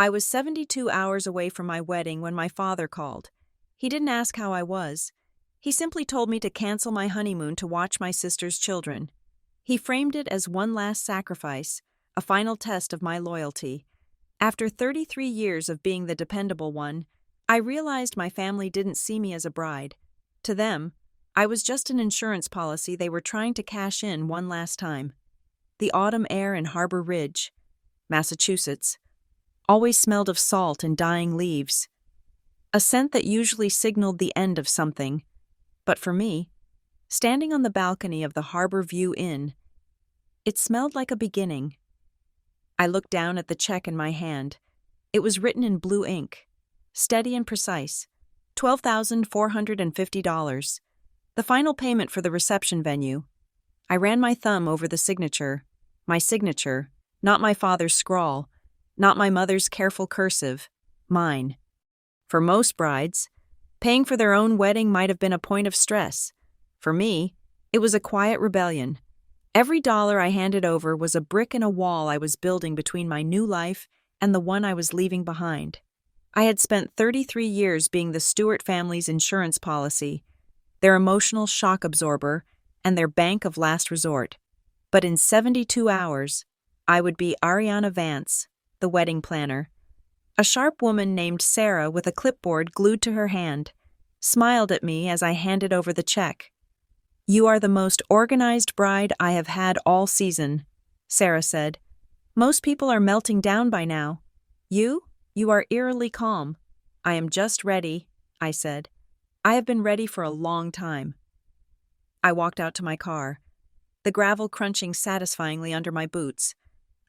I was 72 hours away from my wedding when my father called. He didn't ask how I was. He simply told me to cancel my honeymoon to watch my sister's children. He framed it as one last sacrifice, a final test of my loyalty. After 33 years of being the dependable one, I realized my family didn't see me as a bride. To them, I was just an insurance policy they were trying to cash in one last time. The autumn air in Harbor Ridge, Massachusetts, always smelled of salt and dying leaves, a scent that usually signaled the end of something. But for me, standing on the balcony of the Harbor View Inn, it smelled like a beginning. I looked down at the check in my hand. It was written in blue ink, steady and precise, $12,450, the final payment for the reception venue. I ran my thumb over the signature, my signature, not my father's scrawl, not my mother's careful cursive, mine. For most brides, paying for their own wedding might have been a point of stress. For me, it was a quiet rebellion. Every dollar I handed over was a brick in a wall I was building between my new life and the one I was leaving behind. I had spent 33 years being the Stewart family's insurance policy, their emotional shock absorber, and their bank of last resort. But in 72 hours, I would be Ariana Vance, the wedding planner. A sharp woman named Sarah with a clipboard glued to her hand smiled at me as I handed over the check. "You are the most organized bride I have had all season," Sarah said. "Most people are melting down by now. You are eerily calm." "I am just ready," I said. "I have been ready for a long time." I walked out to my car, the gravel crunching satisfyingly under my boots.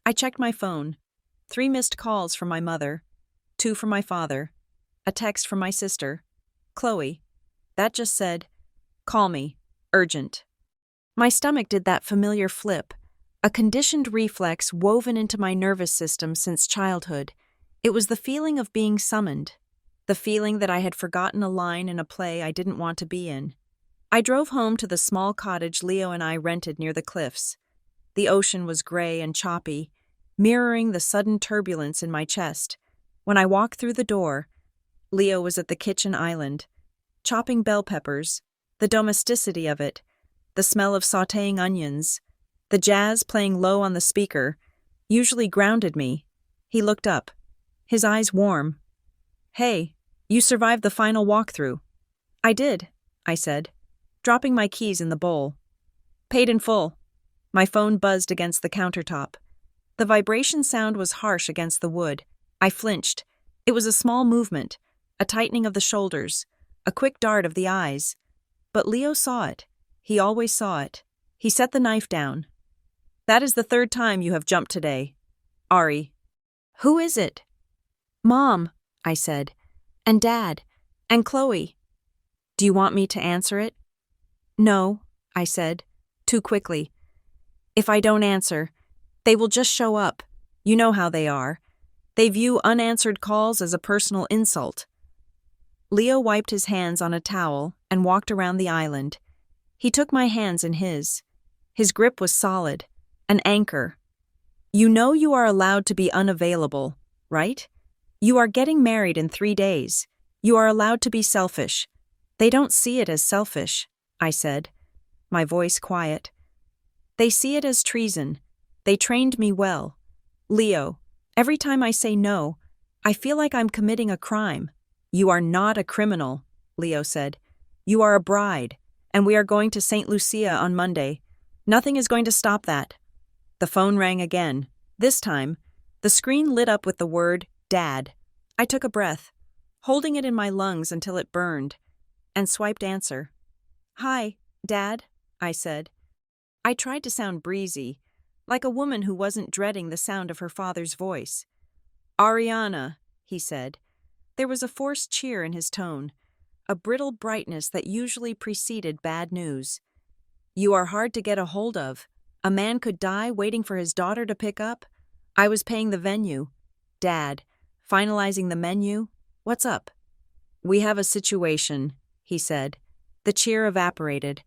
I checked my phone. 3 missed calls from my mother, 2 from my father, a text from my sister, Chloe. That just said, "Call me. Urgent." My stomach did that familiar flip, a conditioned reflex woven into my nervous system since childhood. It was the feeling of being summoned, the feeling that I had forgotten a line in a play I didn't want to be in. I drove home to the small cottage Leo and I rented near the cliffs. The ocean was gray and choppy, mirroring the sudden turbulence in my chest. When I walked through the door, Leo was at the kitchen island, chopping bell peppers. The domesticity of it, the smell of sautéing onions, the jazz playing low on the speaker, usually grounded me. He looked up, his eyes warm. "Hey, you survived the final walkthrough." "I did," I said, dropping my keys in the bowl. "Paid in full." My phone buzzed against the countertop. The vibration sound was harsh against the wood. I flinched. It was a small movement, a tightening of the shoulders, a quick dart of the eyes. But Leo saw it. He always saw it. He set the knife down. "That is the 3rd time you have jumped today. Ari." "Who is it?" "Mom," I said. "And Dad. And Chloe." "Do you want me to answer it?" "No," I said, too quickly. "If I don't answer, they will just show up. You know how they are. They view unanswered calls as a personal insult." Leo wiped his hands on a towel and walked around the island. He took my hands in his. His grip was solid, an anchor. "You know you are allowed to be unavailable, right? You are getting married in 3 days. You are allowed to be selfish." "They don't see it as selfish," I said, my voice quiet. "They see it as treason. They trained me well. Leo, every time I say no, I feel like I'm committing a crime." "You are not a criminal," Leo said. "You are a bride, and we are going to St. Lucia on Monday. Nothing is going to stop that." The phone rang again. This time, the screen lit up with the word, "Dad." I took a breath, holding it in my lungs until it burned, and swiped answer. "Hi, Dad," I said. I tried to sound breezy, like a woman who wasn't dreading the sound of her father's voice. "Ariana," he said. There was a forced cheer in his tone, a brittle brightness that usually preceded bad news. "You are hard to get a hold of. A man could die waiting for his daughter to pick up. I was paying the venue. Dad, finalizing the menu. What's up?" "We have a situation," he said. The cheer evaporated,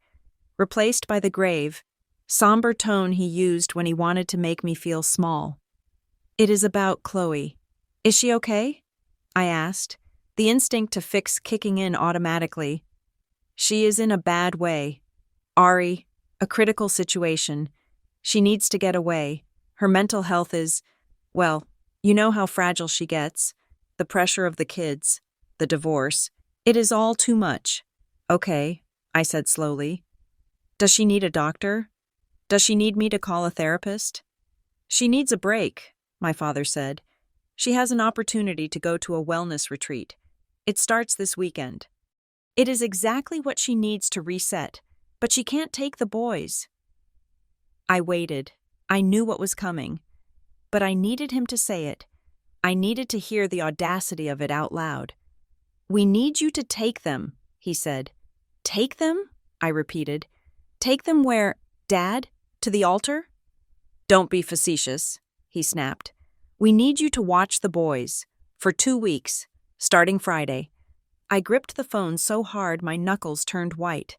replaced by the grave, somber tone he used when he wanted to make me feel small. "It is about Chloe." Is she okay? I asked, the instinct to fix kicking in automatically. She is in a bad way. Ari, a critical situation. She needs to get away. Her mental health is, well, you know how fragile she gets. The pressure of the kids, the divorce. It is all too much. Okay, I said slowly. Does she need a doctor? Does she need me to call a therapist? She needs a break, my father said. She has an opportunity to go to a wellness retreat. It starts this weekend. It is exactly what she needs to reset, but she can't take the boys. I waited. I knew what was coming. But I needed him to say it. I needed to hear the audacity of it out loud. We need you to take them, he said. Take them? I repeated. Take them where, Dad? To the altar? Don't be facetious, he snapped. We need you to watch the boys. For 2 weeks, starting Friday. I gripped the phone so hard my knuckles turned white.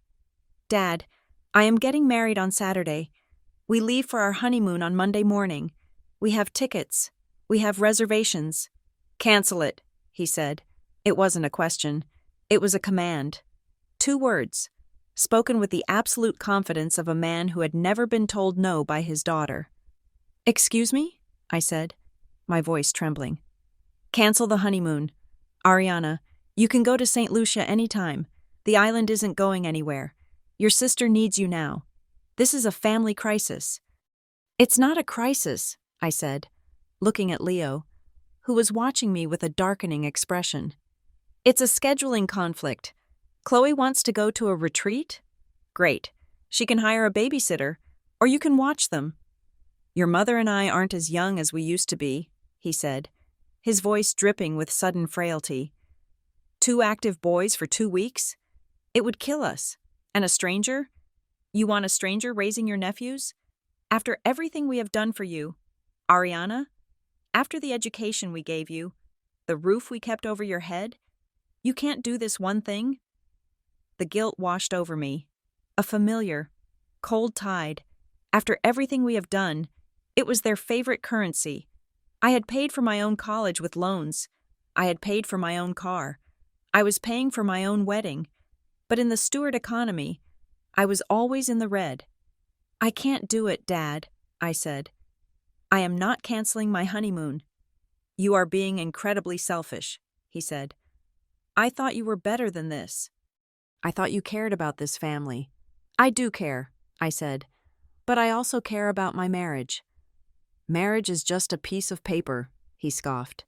Dad, I am getting married on Saturday. We leave for our honeymoon on Monday morning. We have tickets. We have reservations. Cancel it, he said. It wasn't a question. It was a command. 2 words, spoken with the absolute confidence of a man who had never been told no by his daughter. Excuse me? I said, my voice trembling. Cancel the honeymoon. Ariana, you can go to St. Lucia anytime. The island isn't going anywhere. Your sister needs you now. This is a family crisis. It's not a crisis, I said, looking at Leo, who was watching me with a darkening expression. It's a scheduling conflict. Chloe wants to go to a retreat? Great. She can hire a babysitter, or you can watch them. Your mother and I aren't as young as we used to be, he said, his voice dripping with sudden frailty. 2 active boys for 2 weeks? It would kill us. And a stranger? You want a stranger raising your nephews? After everything we have done for you, Ariana? After the education we gave you, the roof we kept over your head? You can't do this one thing? The guilt washed over me. A familiar, cold tide. After everything we have done, it was their favorite currency. I had paid for my own college with loans. I had paid for my own car. I was paying for my own wedding. But in the Stewart economy, I was always in the red. I can't do it, Dad, I said. I am not canceling my honeymoon. You are being incredibly selfish, he said. I thought you were better than this. I thought you cared about this family. I do care, I said, but I also care about my marriage. Marriage is just a piece of paper, he scoffed.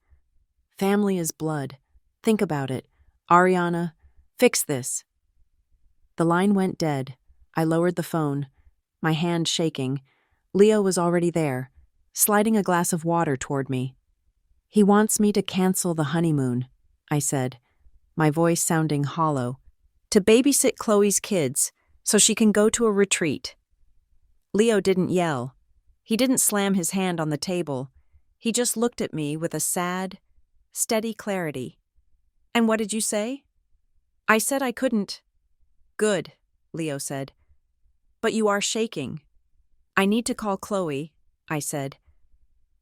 Family is blood. Think about it. Ariana, fix this. The line went dead. I lowered the phone, my hand shaking. Leo was already there, sliding a glass of water toward me. He wants me to cancel the honeymoon, I said, my voice sounding hollow, to babysit Chloe's kids so she can go to a retreat. Leo didn't yell. He didn't slam his hand on the table. He just looked at me with a sad, steady clarity. And what did you say? I said I couldn't. Good, Leo said. But you are shaking. I need to call Chloe, I said.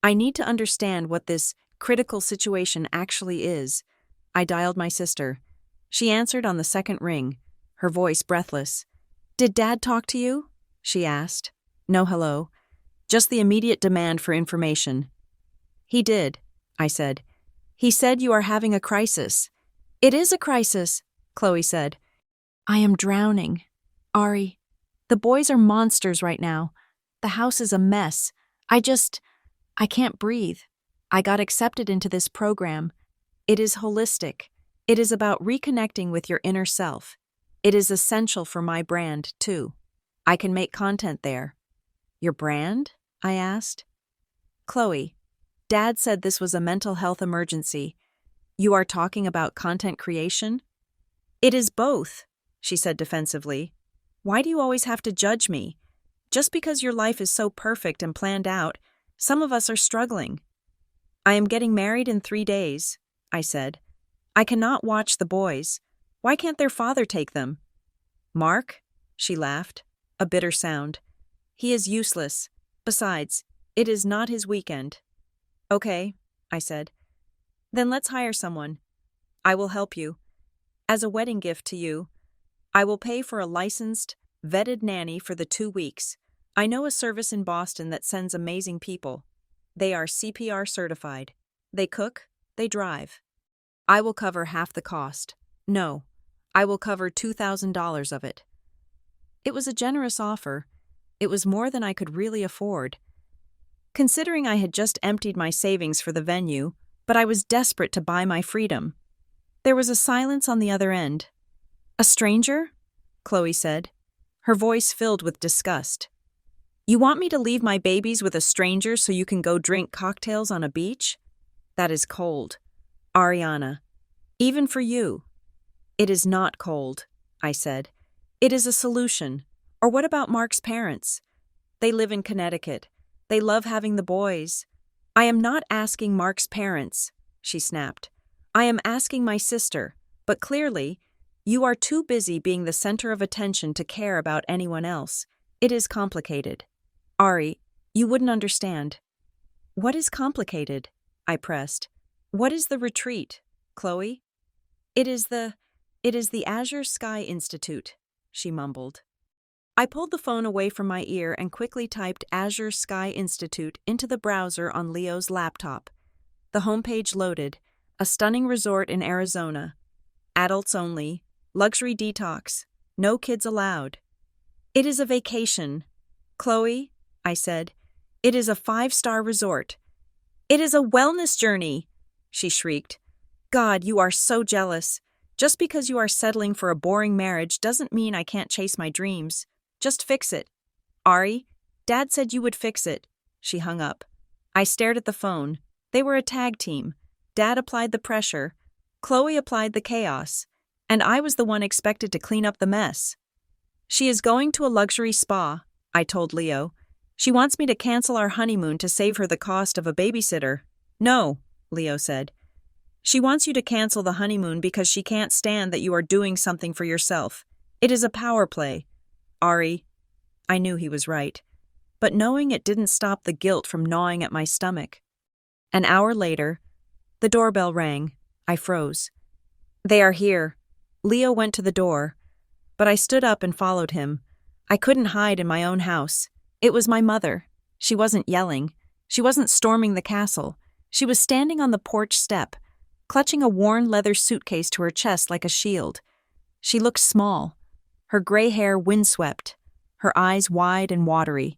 I need to understand what this critical situation actually is. I dialed my sister. She answered on the second ring, her voice breathless. Did Dad talk to you? She asked. No hello. Just the immediate demand for information. He did, I said. He said you are having a crisis. It is a crisis, Chloe said. I am drowning. Ari, the boys are monsters right now. The house is a mess. I can't breathe. I got accepted into this program. It is holistic. It is about reconnecting with your inner self. It is essential for my brand, too. I can make content there. Your brand? I asked. Chloe, Dad said this was a mental health emergency. You are talking about content creation? It is both, she said defensively. Why do you always have to judge me? Just because your life is so perfect and planned out, some of us are struggling. I am getting married in 3 days, I said. I cannot watch the boys. Why can't their father take them? Mark? She laughed, a bitter sound. He is useless. Besides, it is not his weekend. Okay, I said. Then let's hire someone. I will help you. As a wedding gift to you, I will pay for a licensed, vetted nanny for the 2 weeks. I know a service in Boston that sends amazing people. They are CPR certified. They cook, they drive. I will cover half the cost. No, I will cover $2,000 of it. It was a generous offer. It was more than I could really afford. Considering I had just emptied my savings for the venue, but I was desperate to buy my freedom. There was a silence on the other end. A stranger? Chloe said, her voice filled with disgust. You want me to leave my babies with a stranger so you can go drink cocktails on a beach? That is cold. Ariana, even for you. It is not cold, I said. It is a solution. Or what about Mark's parents? They live in Connecticut. They love having the boys. I am not asking Mark's parents, she snapped. I am asking my sister, but clearly, you are too busy being the center of attention to care about anyone else. It is complicated. Ari, you wouldn't understand. What is complicated? I pressed. What is the retreat, Chloe? It is the Azure Sky Institute, she mumbled. I pulled the phone away from my ear and quickly typed Azure Sky Institute into the browser on Leo's laptop. The homepage loaded. A stunning resort in Arizona. Adults only. Luxury detox. No kids allowed. It is a vacation. Chloe, I said. It is a 5-star resort. It is a wellness journey, she shrieked. God, you are so jealous. Just because you are settling for a boring marriage doesn't mean I can't chase my dreams. Just fix it. Ari, Dad said you would fix it. She hung up. I stared at the phone. They were a tag team. Dad applied the pressure. Chloe applied the chaos. And I was the one expected to clean up the mess. She is going to a luxury spa, I told Leo. She wants me to cancel our honeymoon to save her the cost of a babysitter. No, Leo said. She wants you to cancel the honeymoon because she can't stand that you are doing something for yourself. It is a power play. Ari, I knew he was right. But knowing it didn't stop the guilt from gnawing at my stomach. An hour later, the doorbell rang. I froze. They are here. Leo went to the door, but I stood up and followed him. I couldn't hide in my own house. It was my mother. She wasn't yelling. She wasn't storming the castle. She was standing on the porch step, clutching a worn leather suitcase to her chest like a shield. She looked small, her gray hair windswept, her eyes wide and watery.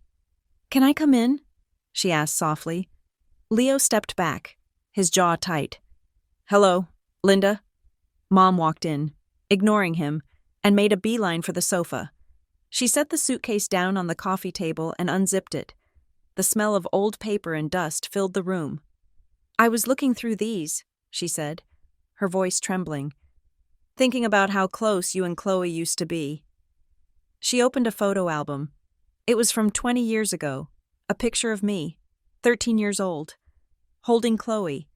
Can I come in? She asked softly. Leo stepped back, his jaw tight. Hello, Linda? Mom walked in, ignoring him, and made a beeline for the sofa. She set the suitcase down on the coffee table and unzipped it. The smell of old paper and dust filled the room. I was looking through these, she said, her voice trembling, thinking about how close you and Chloe used to be. She opened a photo album. It was from 20 years ago, a picture of me, 13 years old, holding Chloe,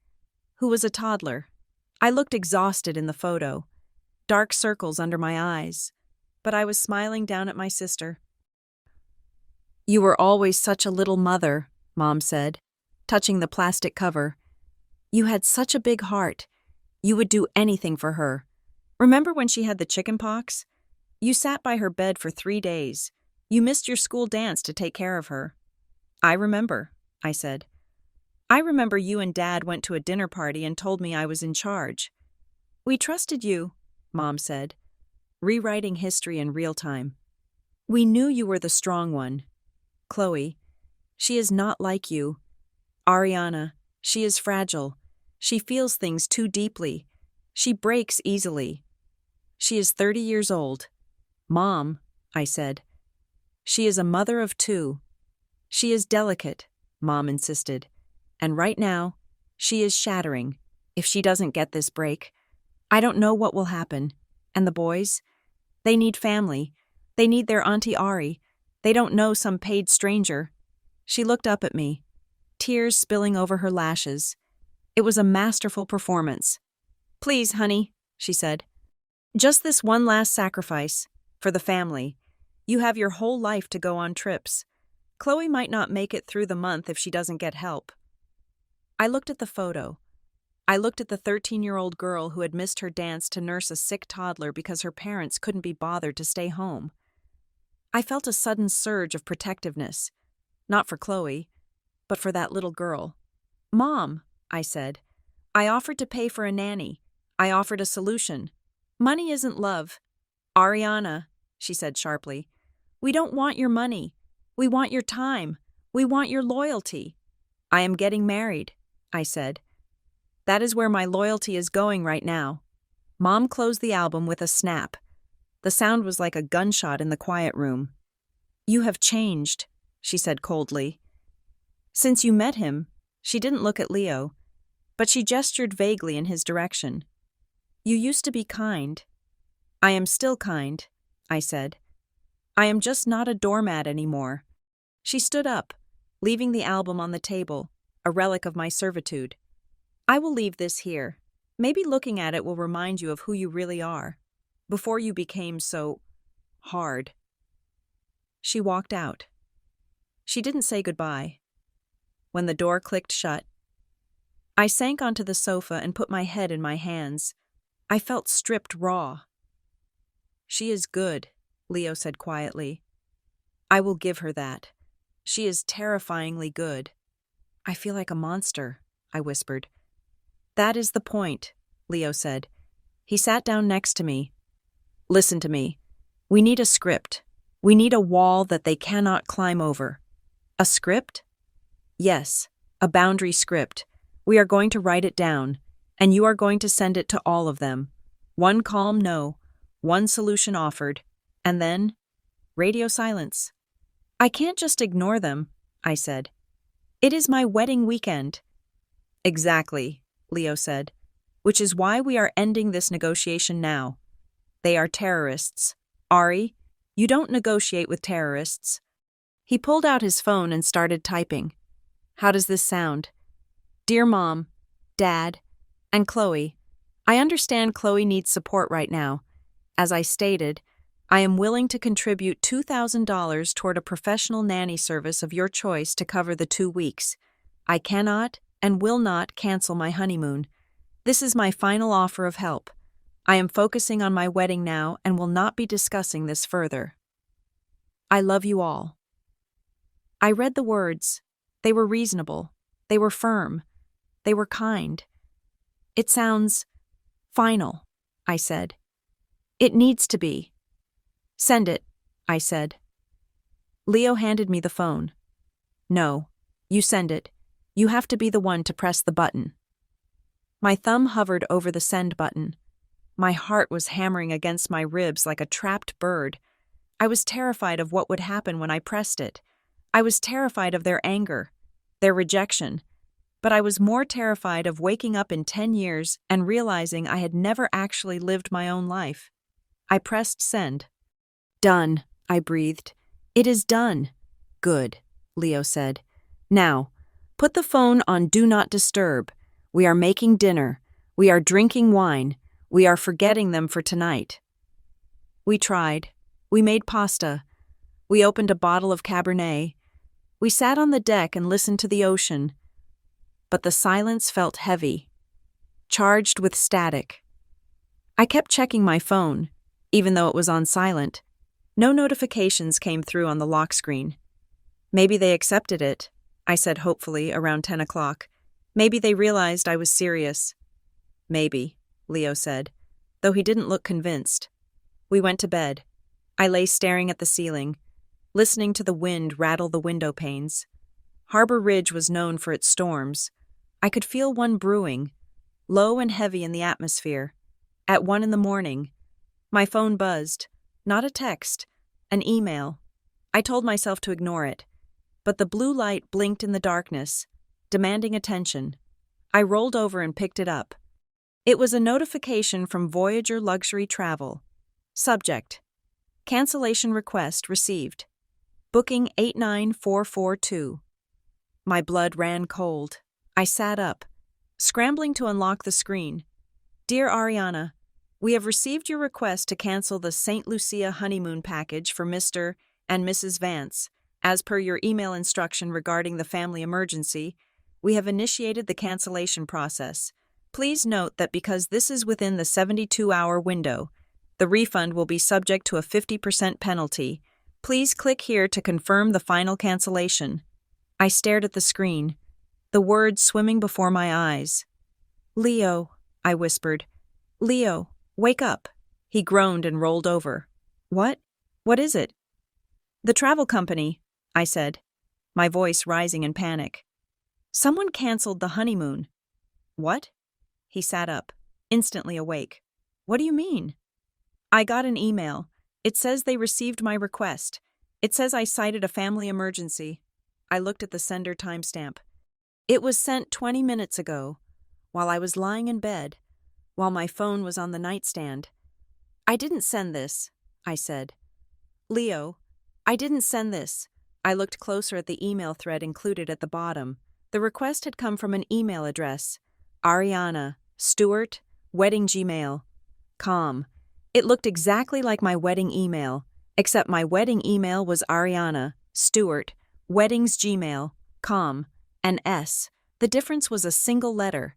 who was a toddler. I looked exhausted in the photo, dark circles under my eyes, but I was smiling down at my sister. You were always such a little mother, Mom said, touching the plastic cover. You had such a big heart. You would do anything for her. Remember when she had the chicken pox? You sat by her bed for 3 days. You missed your school dance to take care of her. I remember, I said. I remember you and Dad went to a dinner party and told me I was in charge. We trusted you, Mom said, rewriting history in real time. We knew you were the strong one. Chloe, she is not like you. Ariana, she is fragile. She feels things too deeply. She breaks easily. She is 30 years old. Mom, I said. She is a mother of 2. She is delicate, Mom insisted. And right now, she is shattering. If she doesn't get this break, I don't know what will happen. And the boys? They need family. They need their Auntie Ari. They don't know some paid stranger. She looked up at me, tears spilling over her lashes. It was a masterful performance. Please, honey, she said. Just this one last sacrifice, for the family. You have your whole life to go on trips. Chloe might not make it through the month if she doesn't get help. I looked at the photo. I looked at the 13-year-old girl who had missed her dance to nurse a sick toddler because her parents couldn't be bothered to stay home. I felt a sudden surge of protectiveness, not for Chloe, but for that little girl. "Mom," I said, "I offered to pay for a nanny. I offered a solution. Money isn't love." "Ariana," she said sharply, "we don't want your money. We want your time. We want your loyalty." "I am getting married," I said. "That is where my loyalty is going right now." Mom closed the album with a snap. The sound was like a gunshot in the quiet room. "You have changed," she said coldly. "Since you met him," she didn't look at Leo, but she gestured vaguely in his direction. "You used to be kind." "I am still kind," I said. "I am just not a doormat anymore." She stood up, leaving the album on the table, a relic of my servitude. "I will leave this here. Maybe looking at it will remind you of who you really are, before you became so hard." She walked out. She didn't say goodbye. When the door clicked shut, I sank onto the sofa and put my head in my hands. I felt stripped raw. "She is good," Leo said quietly. "I will give her that. She is terrifyingly good." "I feel like a monster," I whispered. "That is the point," Leo said. He sat down next to me. "Listen to me. We need a script. We need a wall that they cannot climb over." "A script?" "Yes, a boundary script. We are going to write it down, and you are going to send it to all of them. One calm no, one solution offered, and then radio silence." "I can't just ignore them," I said. "It is my wedding weekend." "Exactly," Leo said, "which is why we are ending this negotiation now. They are terrorists. Ari, you don't negotiate with terrorists." He pulled out his phone and started typing. "How does this sound? Dear Mom, Dad, and Chloe, I understand Chloe needs support right now. As I stated, I am willing to contribute $2,000 toward a professional nanny service of your choice to cover the 2 weeks. I cannot and will not cancel my honeymoon. This is my final offer of help. I am focusing on my wedding now and will not be discussing this further. I love you all." I read the words. They were reasonable. They were firm. They were kind. "It sounds final," I said. "It needs to be." "Send it," I said. Leo handed me the phone. "No, you send it. You have to be the one to press the button." My thumb hovered over the send button. My heart was hammering against my ribs like a trapped bird. I was terrified of what would happen when I pressed it. I was terrified of their anger, their rejection, but I was more terrified of waking up in 10 years and realizing I had never actually lived my own life. I pressed send. "Done," I breathed. "It is done." "Good," Leo said. "Now, put the phone on Do Not Disturb. We are making dinner. We are drinking wine. We are forgetting them for tonight." We tried. We made pasta. We opened a bottle of Cabernet. We sat on the deck and listened to the ocean. But the silence felt heavy, charged with static. I kept checking my phone, even though it was on silent. No notifications came through on the lock screen. "Maybe they accepted it," I said hopefully around 10 o'clock. "Maybe they realized I was serious." "Maybe," Leo said, though he didn't look convinced. We went to bed. I lay staring at the ceiling, listening to the wind rattle the window panes. Harbor Ridge was known for its storms. I could feel one brewing, low and heavy in the atmosphere. At 1 in the morning, my phone buzzed. Not a text, an email. I told myself to ignore it, but the blue light blinked in the darkness, demanding attention. I rolled over and picked it up. It was a notification from Voyager Luxury Travel. Subject: Cancellation request received. Booking 89442. My blood ran cold. I sat up, scrambling to unlock the screen. "Dear Ariana, we have received your request to cancel the St. Lucia honeymoon package for Mr. and Mrs. Vance. As per your email instruction regarding the family emergency, we have initiated the cancellation process. Please note that because this is within the 72-hour window, the refund will be subject to a 50% penalty. Please click here to confirm the final cancellation. I stared at the screen, the words swimming before my eyes. Leo, I whispered. Leo, wake up. He groaned and rolled over. What? What is it? The travel company, I said, my voice rising in panic. Someone canceled the honeymoon. What? He sat up, instantly awake. What do you mean? I got an email. It says they received my request. It says I cited a family emergency. I looked at the sender timestamp. It was sent 20 minutes ago, while I was lying in bed, while my phone was on the nightstand. I didn't send this, I said. Leo, I didn't send this. I looked closer at the email thread included at the bottom. The request had come from an email address, Ariana Stewart, wedding@gmail.com. It looked exactly like my wedding email, except my wedding email was Ariana Stewart, weddings@gmail.com, and S. The difference was a single letter.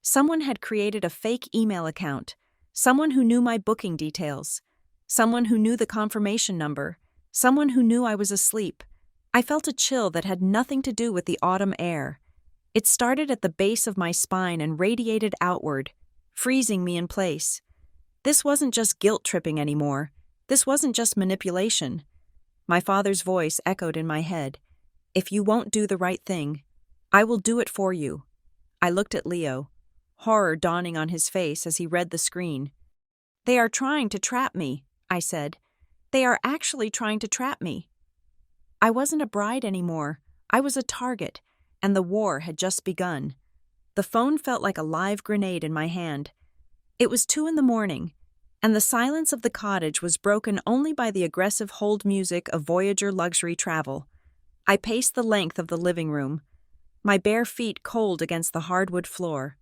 Someone had created a fake email account, someone who knew my booking details, someone who knew the confirmation number, someone who knew I was asleep. I felt a chill that had nothing to do with the autumn air. It started at the base of my spine and radiated outward, freezing me in place. This wasn't just guilt-tripping anymore. This wasn't just manipulation. My father's voice echoed in my head. If you won't do the right thing, I will do it for you. I looked at Leo, horror dawning on his face as he read the screen. They are trying to trap me, I said. They are actually trying to trap me. I wasn't a bride anymore. I was a target, and the war had just begun. The phone felt like a live grenade in my hand. It was 2 a.m, and the silence of the cottage was broken only by the aggressive hold music of Voyager luxury travel. I paced the length of the living room, my bare feet cold against the hardwood floor.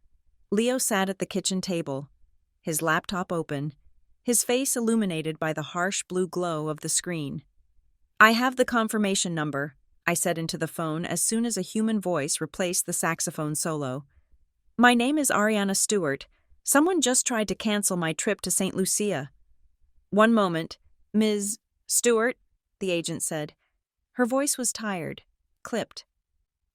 Leo sat at the kitchen table, his laptop open, his face illuminated by the harsh blue glow of the screen. I have the confirmation number, I said into the phone as soon as a human voice replaced the saxophone solo. My name is Ariana Stewart. Someone just tried to cancel my trip to St. Lucia. One moment, Ms. Stewart, the agent said. Her voice was tired, clipped.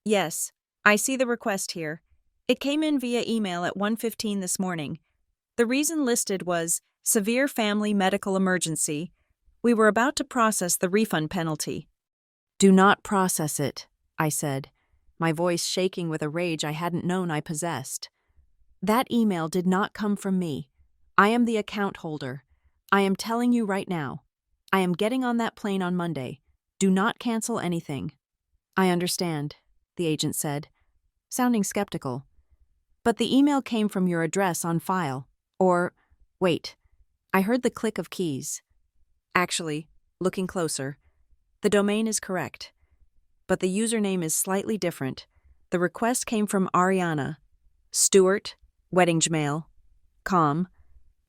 Yes, I see the request here. It came in via email at 1:15 this morning. The reason listed was severe family medical emergency. We were about to process the refund penalty. Do not process it, I said, my voice shaking with a rage I hadn't known I possessed. That email did not come from me. I am the account holder. I am telling you right now. I am getting on that plane on Monday. Do not cancel anything. I understand, the agent said, sounding skeptical. But the email came from your address on file. Or, wait, I heard the click of keys. Actually, looking closer, the domain is correct. But the username is slightly different. The request came from Ariana Stewart, weddings@gmail.com.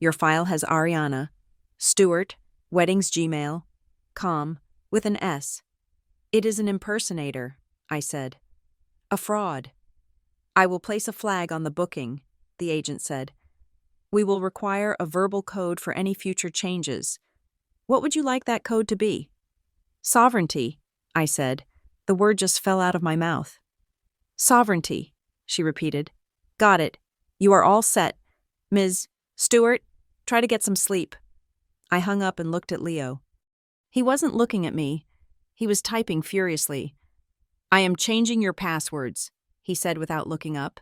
Your file has Ariana Stewart, weddings@gmail.com, with an S. It is an impersonator, I said. A fraud. I will place a flag on the booking, the agent said. We will require a verbal code for any future changes. What would you like that code to be? Sovereignty, I said. The word just fell out of my mouth. Sovereignty, she repeated. Got it. You are all set. Ms. Stewart, try to get some sleep. I hung up and looked at Leo. He wasn't looking at me. He was typing furiously. I am changing your passwords, he said without looking up.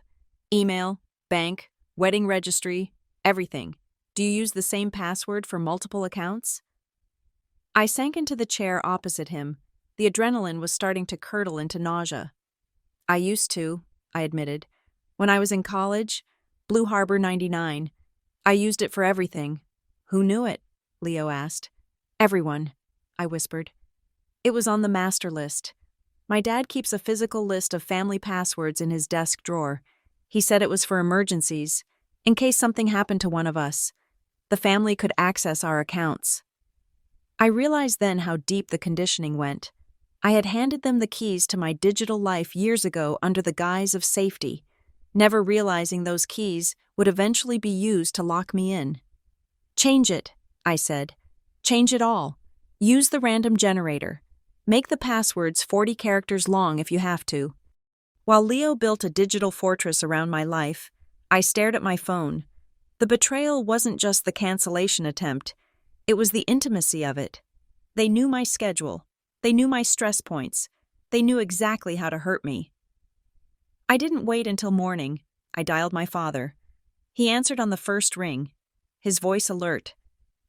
Email, bank, wedding registry, everything. Do you use the same password for multiple accounts? I sank into the chair opposite him. The adrenaline was starting to curdle into nausea. I used to, I admitted. When I was in college, Blue Harbor 99. I used it for everything. Who knew it? Leo asked. Everyone, I whispered. It was on the master list. My dad keeps a physical list of family passwords in his desk drawer. He said it was for emergencies, in case something happened to one of us. The family could access our accounts. I realized then how deep the conditioning went. I had handed them the keys to my digital life years ago under the guise of safety. never realizing those keys would eventually be used to lock me in. Change it, I said. Change it all. Use the random generator. Make the passwords 40 characters long if you have to. While Leo built a digital fortress around my life, I stared at my phone. The betrayal wasn't just the cancellation attempt, it was the intimacy of it. They knew my schedule. They knew my stress points. They knew exactly how to hurt me. I didn't wait until morning. I dialed my father. He answered on the first ring, his voice alert.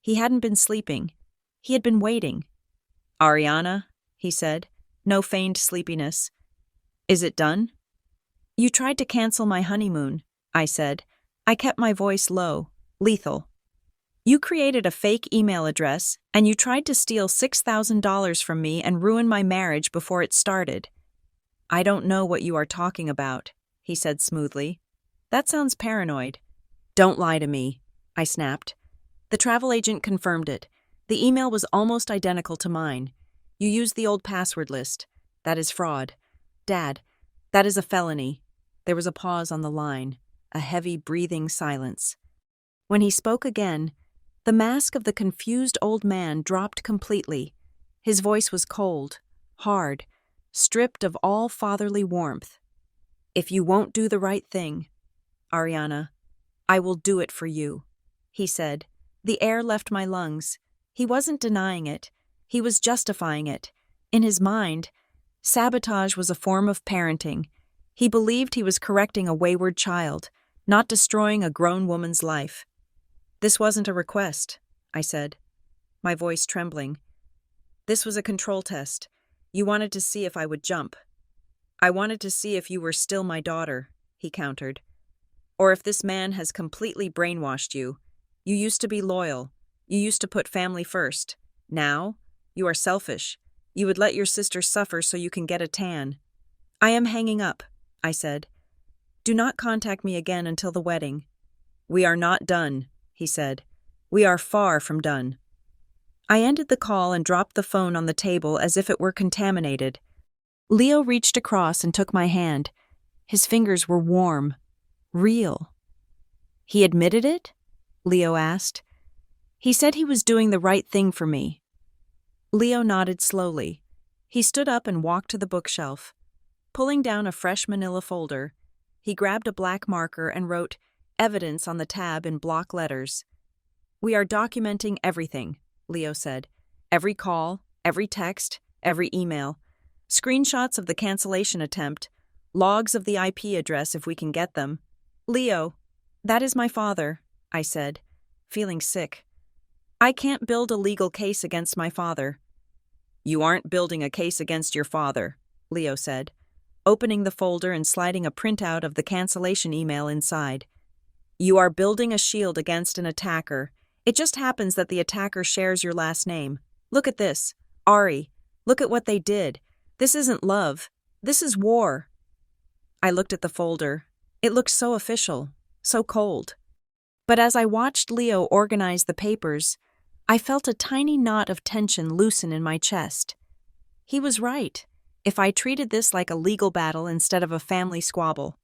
He hadn't been sleeping. He had been waiting. "Ariana," he said, no feigned sleepiness. "Is it done?" "You tried to cancel my honeymoon," I said. I kept my voice low, lethal. "You created a fake email address, and you tried to steal $6,000 from me and ruin my marriage before it started." "I don't know what you are talking about," he said smoothly. "That sounds paranoid." "Don't lie to me," I snapped. The travel agent confirmed it. The email was almost identical to mine. "You used the old password list. That is fraud." "Dad, that is a felony." There was a pause on the line, a heavy breathing silence. When he spoke again, the mask of the confused old man dropped completely. His voice was cold, hard, stripped of all fatherly warmth. "If you won't do the right thing, Ariana, I will do it for you," he said. The air left my lungs. He wasn't denying it. He was justifying it. In his mind, sabotage was a form of parenting. He believed he was correcting a wayward child, not destroying a grown woman's life. "This wasn't a request," I said, my voice trembling. "This was a control test. You wanted to see if I would jump." "I wanted to see if you were still my daughter," he countered. "Or if this man has completely brainwashed you. You used to be loyal. You used to put family first. Now, you are selfish. You would let your sister suffer so you can get a tan." "I am hanging up," I said. "Do not contact me again until the wedding." "We are not done," he said. "We are far from done." I ended the call and dropped the phone on the table as if it were contaminated. Leo reached across and took my hand. His fingers were warm, real. "He admitted it?" Leo asked. "He said he was doing the right thing for me." Leo nodded slowly. He stood up and walked to the bookshelf. Pulling down a fresh manila folder, he grabbed a black marker and wrote "Evidence" on the tab in block letters. "We are documenting everything," Leo said. "Every call, every text, every email. Screenshots of the cancellation attempt, logs of the IP address if we can get them." "Leo, that is my father," I said, feeling sick. "I can't build a legal case against my father." "You aren't building a case against your father," Leo said, opening the folder and sliding a printout of the cancellation email inside. "You are building a shield against an attacker. It just happens that the attacker shares your last name. Look at this. Ari, look at what they did. This isn't love. This is war." I looked at the folder. It looked so official, so cold. But as I watched Leo organize the papers, I felt a tiny knot of tension loosen in my chest. He was right, if I treated this like a legal battle instead of a family squabble.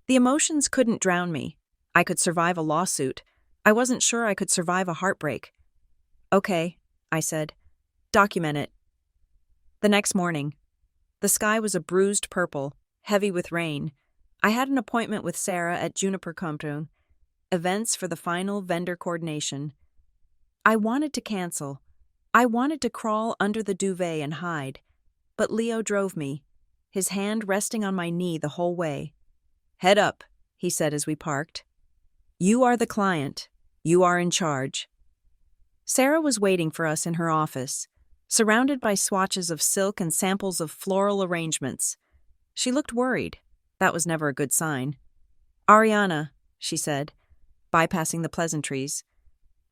The emotions couldn't drown me. I could survive a lawsuit. I wasn't sure I could survive a heartbreak. "Okay," I said. "Document it." The next morning, the sky was a bruised purple, heavy with rain. I had an appointment with Sarah at Juniper Compton, events for the final vendor coordination. I wanted to cancel. I wanted to crawl under the duvet and hide. But Leo drove me, his hand resting on my knee the whole way. "Head up," he said as we parked. "You are the client. You are in charge." Sarah was waiting for us in her office, surrounded by swatches of silk and samples of floral arrangements. She looked worried. That was never a good sign. "Ariana," she said, bypassing the pleasantries,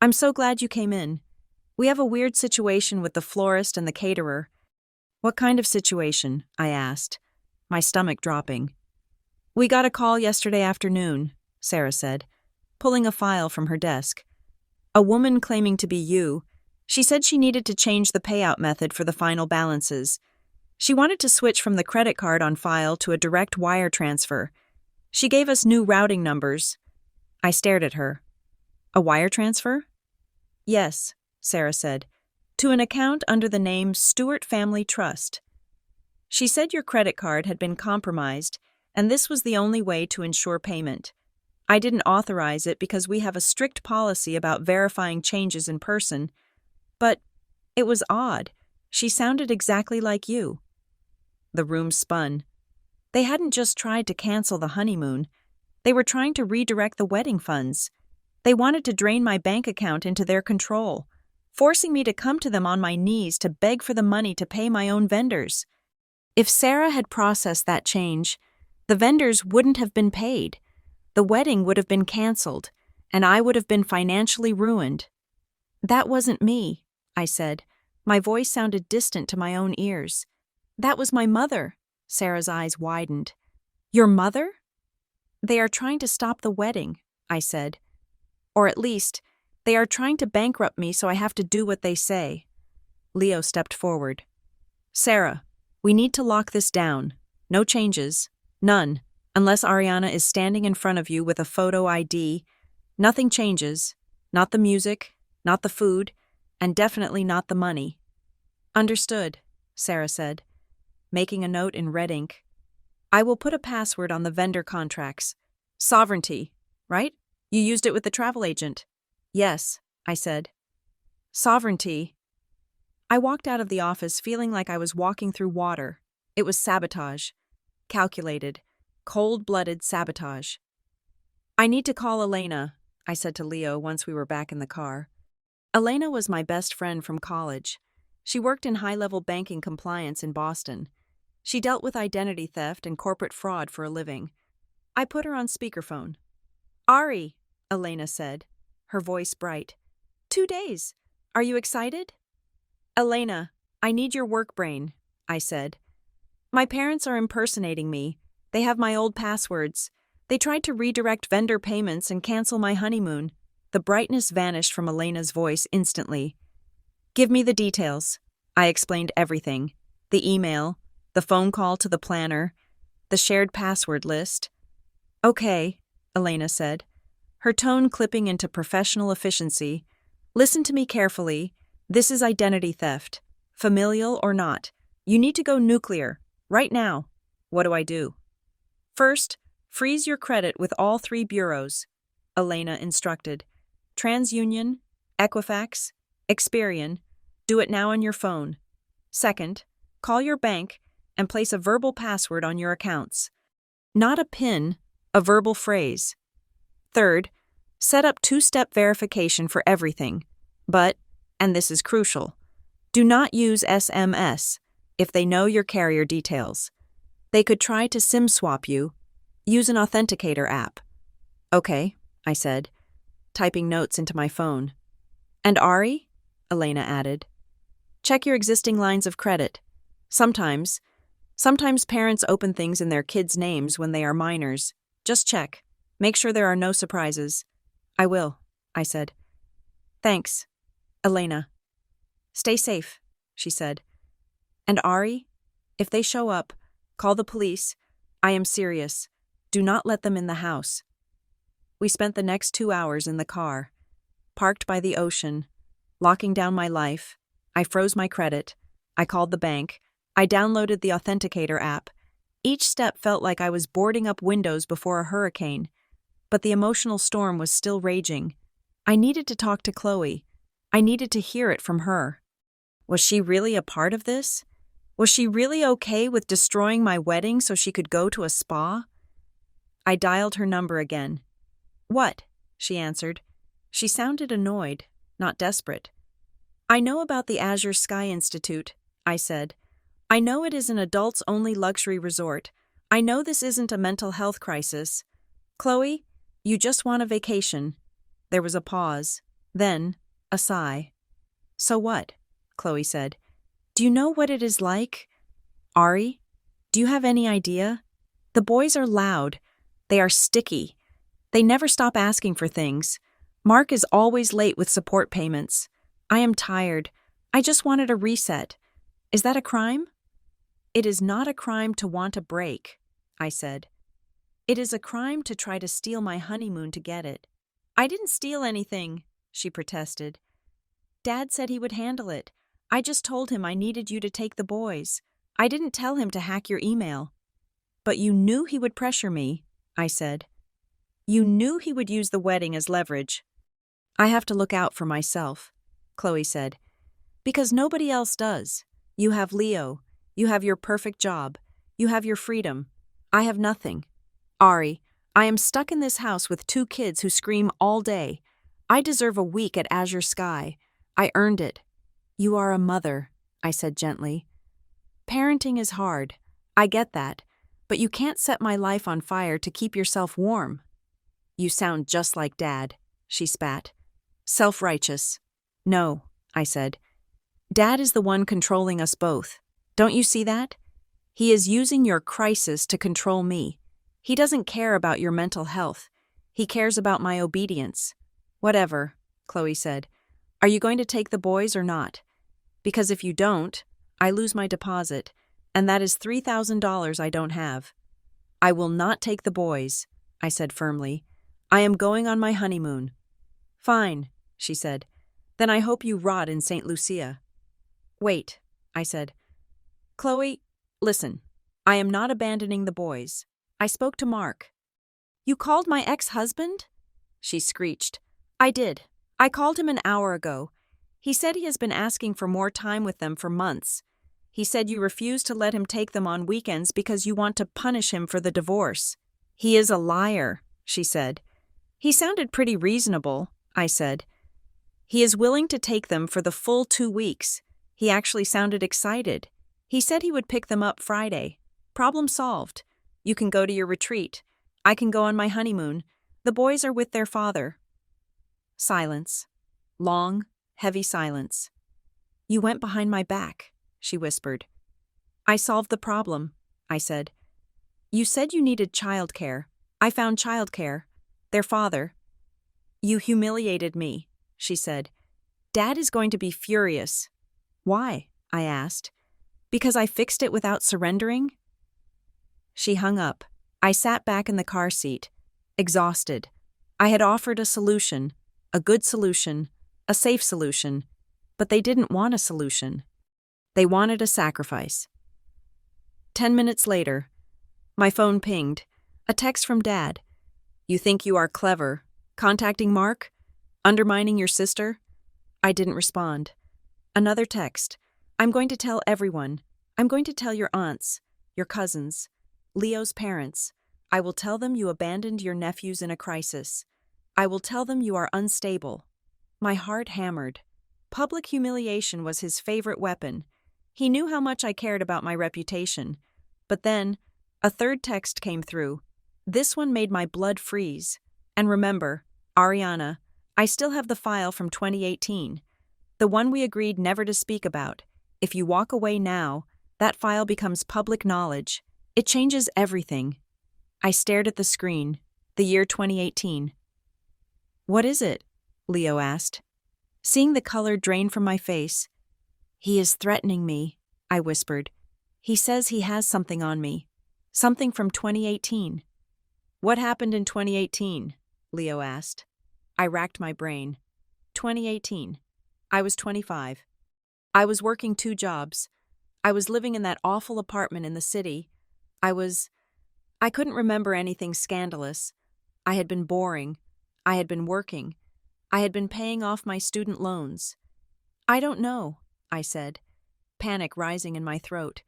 "I'm so glad you came in. We have a weird situation with the florist and the caterer." "What kind of situation?" I asked, my stomach dropping. "We got a call yesterday afternoon," Sarah said, pulling a file from her desk. "A woman claiming to be you. She said she needed to change the payout method for the final balances. She wanted to switch from the credit card on file to a direct wire transfer. She gave us new routing numbers. I stared at her. A wire transfer? Yes, Sarah said, to an account under the name Stewart Family Trust. She said your credit card had been compromised, and this was the only way to ensure payment. I didn't authorize it because we have a strict policy about verifying changes in person, but it was odd. She sounded exactly like you. The room spun. They hadn't just tried to cancel the honeymoon. They were trying to redirect the wedding funds. They wanted to drain my bank account into their control, forcing me to come to them on my knees to beg for the money to pay my own vendors. If Sarah had processed that change, the vendors wouldn't have been paid. The wedding would have been canceled, and I would have been financially ruined. That wasn't me, I said. My voice sounded distant to my own ears. That was my mother. Sarah's eyes widened. Your mother? They are trying to stop the wedding, I said. Or at least, they are trying to bankrupt me so I have to do what they say. Leo stepped forward. Sarah, we need to lock this down. No changes. None. Unless Ariana is standing in front of you with a photo ID. Nothing changes. Not the music, not the food, and definitely not the money. Understood, Sarah said, making a note in red ink. I will put a password on the vendor contracts. Sovereignty, right? You used it with the travel agent. Yes, I said. Sovereignty. I walked out of the office feeling like I was walking through water. It was sabotage. Calculated. Cold-blooded sabotage. I need to call Elena, I said to Leo once we were back in the car. Elena was my best friend from college. She worked in high-level banking compliance in Boston. She dealt with identity theft and corporate fraud for a living. I put her on speakerphone. Ari, Elena said, her voice bright. 2 days. Are you excited? Elena, I need your work brain, I said. My parents are impersonating me. They have my old passwords. They tried to redirect vendor payments and cancel my honeymoon. The brightness vanished from Elena's voice instantly. Give me the details. I explained everything. The email, the phone call to the planner, the shared password list. Okay, Elena said, her tone clipping into professional efficiency. Listen to me carefully. This is identity theft. Familial or not. You need to go nuclear. Right now. What do I do? First, freeze your credit with all 3 bureaus, Elena instructed. TransUnion, Equifax, Experian. Do it now on your phone. Second, call your bank and place a verbal password on your accounts. Not a PIN, a verbal phrase. Third, set up 2-step verification for everything. But, and this is crucial, do not use SMS if they know your carrier details. They could try to SIM swap you. Use an authenticator app. Okay, I said, typing notes into my phone. And Ari? Elena added. Check your existing lines of credit. Sometimes parents open things in their kids' names when they are minors. Just check. Make sure there are no surprises. I will, I said. Thanks, Elena. Stay safe, she said. And Ari, if they show up, call the police. I am serious. Do not let them in the house. We spent the next 2 hours in the car, parked by the ocean, locking down my life. I froze my credit. I called the bank. I downloaded the authenticator app. Each step felt like I was boarding up windows before a hurricane, but the emotional storm was still raging. I needed to talk to Chloe. I needed to hear it from her. Was she really a part of this? Was she really okay with destroying my wedding so she could go to a spa? I dialed her number again. What? She answered. She sounded annoyed, not desperate. I know about the Azure Sky Institute, I said. I know it is an adults-only luxury resort. I know this isn't a mental health crisis. Chloe, you just want a vacation. There was a pause, then a sigh. So what? Chloe said. Do you know what it is like? Ari, do you have any idea? The boys are loud. They are sticky. They never stop asking for things. Mark is always late with support payments. I am tired. I just wanted a reset. Is that a crime? It is not a crime to want a break, I said. It is a crime to try to steal my honeymoon to get it. I didn't steal anything, she protested. Dad said he would handle it. I just told him I needed you to take the boys. I didn't tell him to hack your email. But you knew he would pressure me, I said. You knew he would use the wedding as leverage. I have to look out for myself, Chloe said. Because nobody else does. You have Leo. You have your perfect job. You have your freedom. I have nothing. Ari, I am stuck in this house with 2 kids who scream all day. I deserve a week at Azure Sky. I earned it. You are a mother, I said gently. Parenting is hard. I get that. But you can't set my life on fire to keep yourself warm. You sound just like Dad, she spat. Self-righteous. No, I said. Dad is the one controlling us both. Don't you see that? He is using your crisis to control me. He doesn't care about your mental health. He cares about my obedience. Whatever, Chloe said. Are you going to take the boys or not? Because if you don't, I lose my deposit, and that is $3,000 I don't have. I will not take the boys, I said firmly. I am going on my honeymoon. Fine, she said. Then I hope you rot in St. Lucia. Wait, I said. Chloe, listen. I am not abandoning the boys. I spoke to Mark. You called my ex-husband? She screeched. I did. I called him an hour ago. He said he has been asking for more time with them for months. He said you refuse to let him take them on weekends because you want to punish him for the divorce. He is a liar, she said. He sounded pretty reasonable, I said. He is willing to take them for the full 2 weeks. He actually sounded excited. He said he would pick them up Friday. Problem solved. You can go to your retreat. I can go on my honeymoon. The boys are with their father. Silence. Long, heavy silence. You went behind my back, she whispered. I solved the problem, I said. You said you needed childcare. I found childcare. Their father. You humiliated me, she said. Dad is going to be furious. Why? I asked. Because I fixed it without surrendering? She hung up. I sat back in the car seat, exhausted. I had offered a solution, a good solution, a safe solution, but they didn't want a solution. They wanted a sacrifice. 10 minutes later, my phone pinged, a text from Dad. You think you are clever, contacting Mark? Undermining your sister? I didn't respond. Another text. I'm going to tell everyone. I'm going to tell your aunts, your cousins, Leo's parents. I will tell them you abandoned your nephews in a crisis. I will tell them you are unstable. My heart hammered. Public humiliation was his favorite weapon. He knew how much I cared about my reputation. But then, a third text came through. This one made my blood freeze. And remember, Ariana, I still have the file from 2018. The one we agreed never to speak about. If you walk away now, that file becomes public knowledge. It changes everything. I stared at the screen. The year 2018. What is it? Leo asked. Seeing the color drain from my face. He is threatening me, I whispered. He says he has something on me. Something from 2018. What happened in 2018? Leo asked. I racked my brain. 2018. I was 25. I was working 2 jobs. I was living in that awful apartment in the city. I couldn't remember anything scandalous. I had been boring. I had been working. I had been paying off my student loans. I don't know, I said, panic rising in my throat.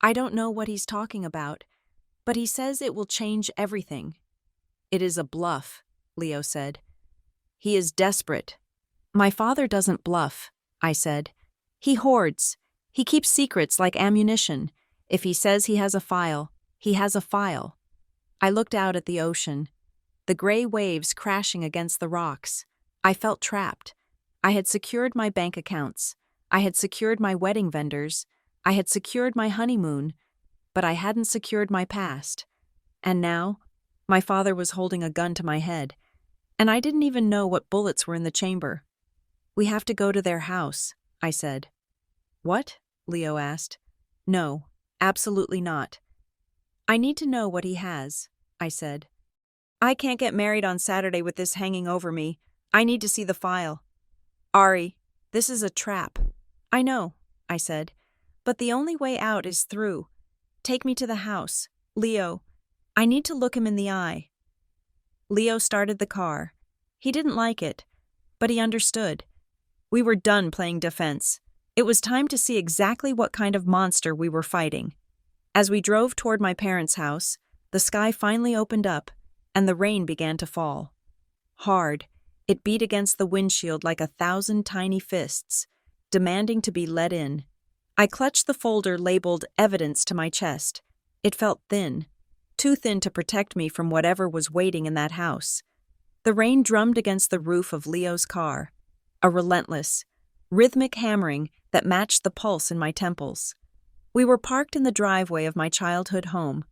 I don't know what he's talking about, but he says it will change everything. It is a bluff, Leo said. He is desperate. My father doesn't bluff, I said. He hoards. He keeps secrets like ammunition. If he says he has a file, he has a file. I looked out at the ocean, the gray waves crashing against the rocks. I felt trapped. I had secured my bank accounts. I had secured my wedding vendors. I had secured my honeymoon, but I hadn't secured my past. And now, my father was holding a gun to my head, and I didn't even know what bullets were in the chamber. We have to go to their house, I said. What? Leo asked. No, absolutely not. I need to know what he has, I said. I can't get married on Saturday with this hanging over me. I need to see the file. Ari, this is a trap. I know, I said, but the only way out is through. Take me to the house. Leo, I need to look him in the eye. Leo started the car. He didn't like it, but he understood. We were done playing defense. It was time to see exactly what kind of monster we were fighting. As we drove toward my parents' house, the sky finally opened up, and the rain began to fall. Hard, it beat against the windshield like 1,000 tiny fists, demanding to be let in. I clutched the folder labeled Evidence to my chest. It felt thin, too thin to protect me from whatever was waiting in that house. The rain drummed against the roof of Leo's car, a relentless, rhythmic hammering that matched the pulse in my temples. We were parked in the driveway of my childhood home,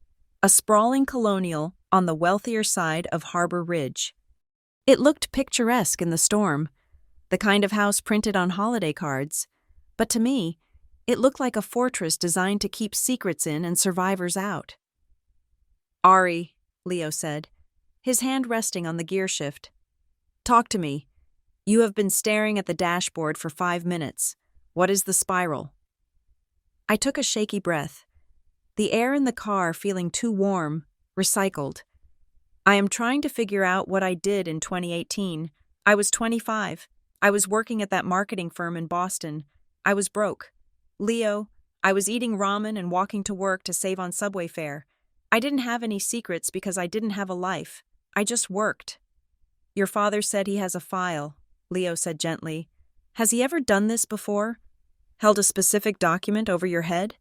a sprawling colonial on the wealthier side of Harbor Ridge. It looked picturesque in the storm, the kind of house printed on holiday cards, but to me, it looked like a fortress designed to keep secrets in and survivors out. Ari, Leo said, his hand resting on the gear shift. Talk to me. You have been staring at the dashboard for 5 minutes. What is the spiral? I took a shaky breath, the air in the car feeling too warm, recycled. I am trying to figure out what I did in 2018. I was 25. I was working at that marketing firm in Boston. I was broke. Leo, I was eating ramen and walking to work to save on subway fare. I didn't have any secrets because I didn't have a life. I just worked. Your father said he has a file, Leo said gently. Has he ever done this before? Held a specific document over your head?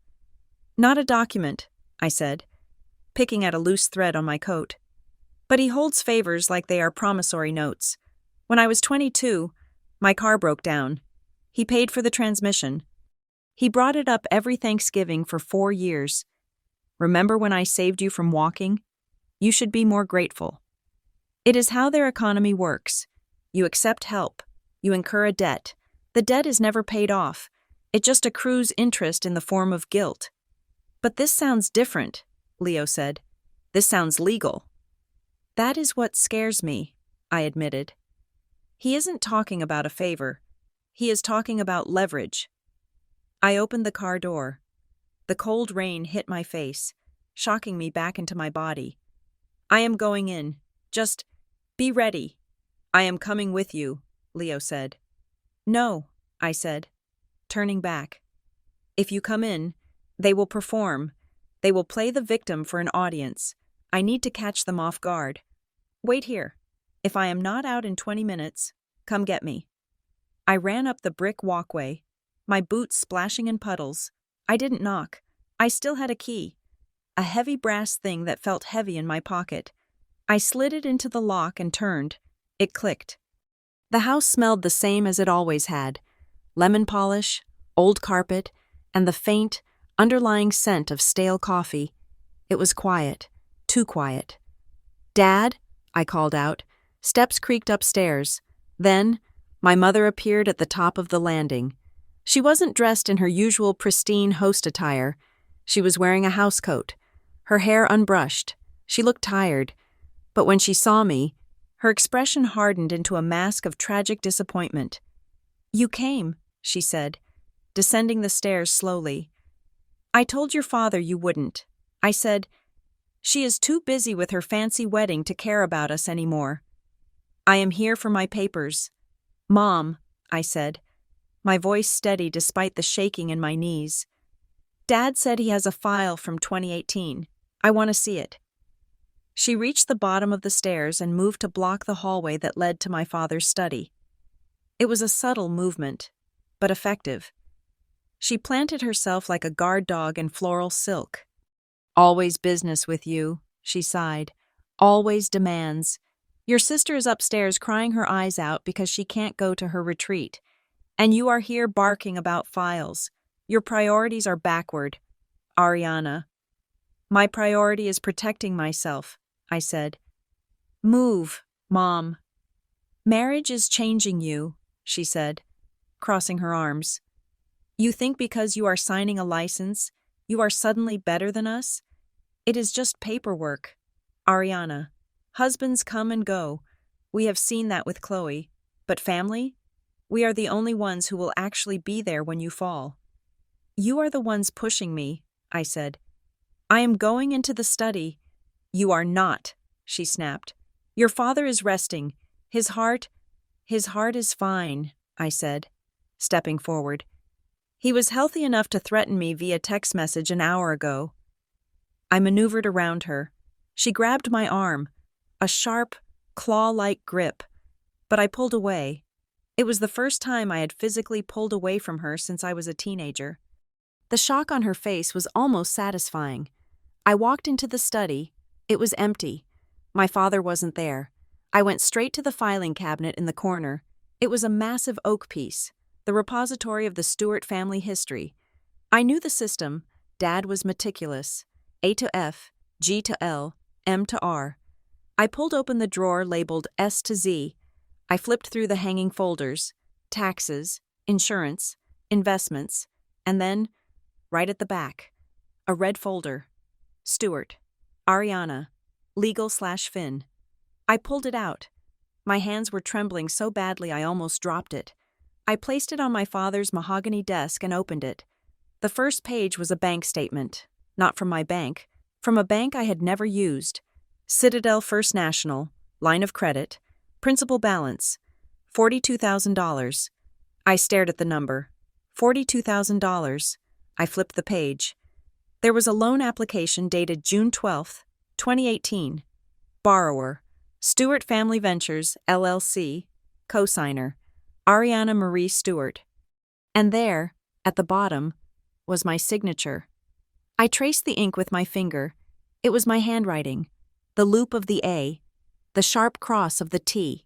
Not a document, I said, picking at a loose thread on my coat. But he holds favors like they are promissory notes. When I was 22, my car broke down. He paid for the transmission. He brought it up every Thanksgiving for 4 years. Remember when I saved you from walking? You should be more grateful. It is how their economy works. You accept help. You incur a debt. The debt is never paid off. It just accrues interest in the form of guilt. But this sounds different, Leo said. This sounds legal. That is what scares me, I admitted. He isn't talking about a favor. He is talking about leverage. I opened the car door. The cold rain hit my face, shocking me back into my body. I am going in. Just be ready. I am coming with you, Leo said. No, I said, turning back. If you come in, they will perform. They will play the victim for an audience. I need to catch them off guard. Wait here. If I am not out in 20 minutes, come get me. I ran up the brick walkway, my boots splashing in puddles. I didn't knock. I still had a key, a heavy brass thing that felt heavy in my pocket. I slid it into the lock and turned. It clicked. The house smelled the same as it always had. Lemon polish, old carpet, and the faint, underlying scent of stale coffee. It was quiet, too quiet. Dad, I called out. Steps creaked upstairs. Then, my mother appeared at the top of the landing. She wasn't dressed in her usual pristine host attire. She was wearing a housecoat, her hair unbrushed. She looked tired, but when she saw me, her expression hardened into a mask of tragic disappointment. You came, she said, descending the stairs slowly. I told your father you wouldn't. I said, she is too busy with her fancy wedding to care about us anymore. I am here for my papers. Mom, I said, my voice steady despite the shaking in my knees. Dad said he has a file from 2018. I want to see it. She reached the bottom of the stairs and moved to block the hallway that led to my father's study. It was a subtle movement, but effective. She planted herself like a guard dog in floral silk. Always business with you, she sighed. Always demands. Your sister is upstairs crying her eyes out because she can't go to her retreat. And you are here barking about files. Your priorities are backward. Ariana. My priority is protecting myself, I said. Move, Mom. Marriage is changing you, she said, crossing her arms. You think because you are signing a license, you are suddenly better than us? It is just paperwork. Ariana. Husbands come and go. We have seen that with Chloe. But family? We are the only ones who will actually be there when you fall. You are the ones pushing me, I said. I am going into the study. You are not, she snapped. Your father is resting. His heart is fine, I said, stepping forward. He was healthy enough to threaten me via text message an hour ago. I maneuvered around her. She grabbed my arm, a sharp, claw-like grip, but I pulled away. It was the first time I had physically pulled away from her since I was a teenager. The shock on her face was almost satisfying. I walked into the study. It was empty. My father wasn't there. I went straight to the filing cabinet in the corner. It was a massive oak piece, the repository of the Stewart family history. I knew the system. Dad was meticulous. A to F, G to L, M to R. I pulled open the drawer labeled S to Z. I flipped through the hanging folders, taxes, insurance, investments, and then, right at the back, a red folder. Stewart, Ariana, legal/fin. I pulled it out. My hands were trembling so badly I almost dropped it. I placed it on my father's mahogany desk and opened it. The first page was a bank statement, not from my bank, from a bank I had never used. Citadel First National, line of credit, principal balance, $42,000. I stared at the number. $42,000. I flipped the page. There was a loan application dated June 12, 2018. Borrower, Stewart Family Ventures, LLC, cosigner, Ariana Marie Stewart. And there, at the bottom, was my signature. I traced the ink with my finger. It was my handwriting, the loop of the A, the sharp cross of the T.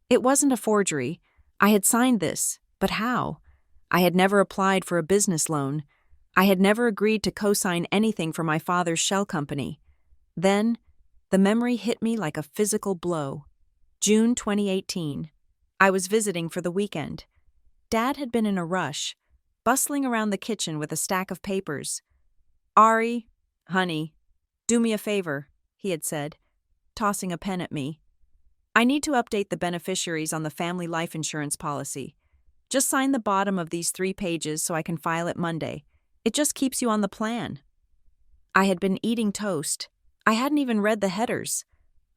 It wasn't a forgery. I had signed this, but how? I had never applied for a business loan. I had never agreed to co-sign anything for my father's shell company. Then, the memory hit me like a physical blow. June 2018. I was visiting for the weekend. Dad had been in a rush, bustling around the kitchen with a stack of papers. Ari, honey, do me a favor, he had said, tossing a pen at me. I need to update the beneficiaries on the family life insurance policy. Just sign the bottom of these 3 pages so I can file it Monday. It just keeps you on the plan. I had been eating toast. I hadn't even read the headers.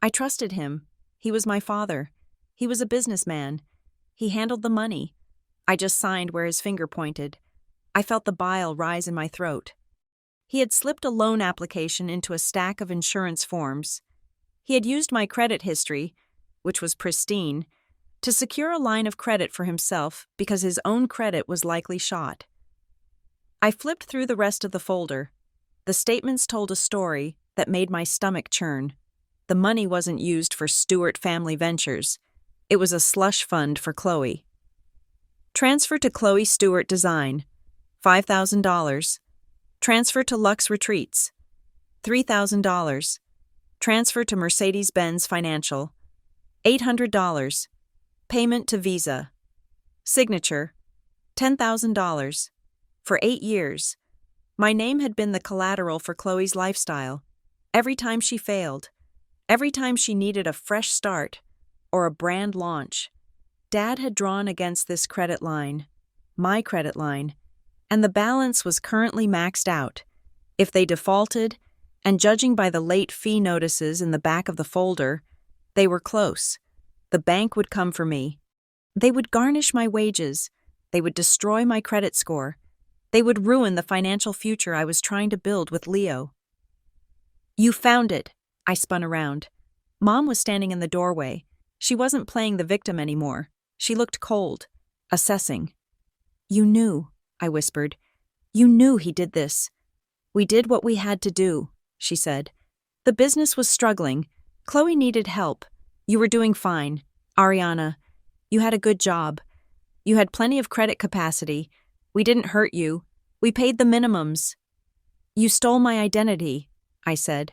I trusted him. He was my father. He was a businessman. He handled the money. I just signed where his finger pointed. I felt the bile rise in my throat. He had slipped a loan application into a stack of insurance forms. He had used my credit history, which was pristine, to secure a line of credit for himself because his own credit was likely shot. I flipped through the rest of the folder. The statements told a story that made my stomach churn. The money wasn't used for Stewart Family Ventures. It was a slush fund for Chloe. Transfer to Chloe Stewart Design, $5,000. Transfer to Lux Retreats, $3,000. Transfer to Mercedes-Benz Financial, $800. Payment to Visa. Signature, $10,000. For 8 years. My name had been the collateral for Chloe's lifestyle. Every time she failed, every time she needed a fresh start or a brand launch, Dad had drawn against this credit line, my credit line, and the balance was currently maxed out. If they defaulted, and judging by the late fee notices in the back of the folder, they were close. The bank would come for me. They would garnish my wages. They would destroy my credit score. They would ruin the financial future I was trying to build with Leo. You found it, I spun around. Mom was standing in the doorway. She wasn't playing the victim anymore. She looked cold, assessing. You knew, I whispered. You knew he did this. We did what we had to do, she said. The business was struggling. Chloe needed help. You were doing fine. Ariana, you had a good job. You had plenty of credit capacity. We didn't hurt you. We paid the minimums. You stole my identity, I said,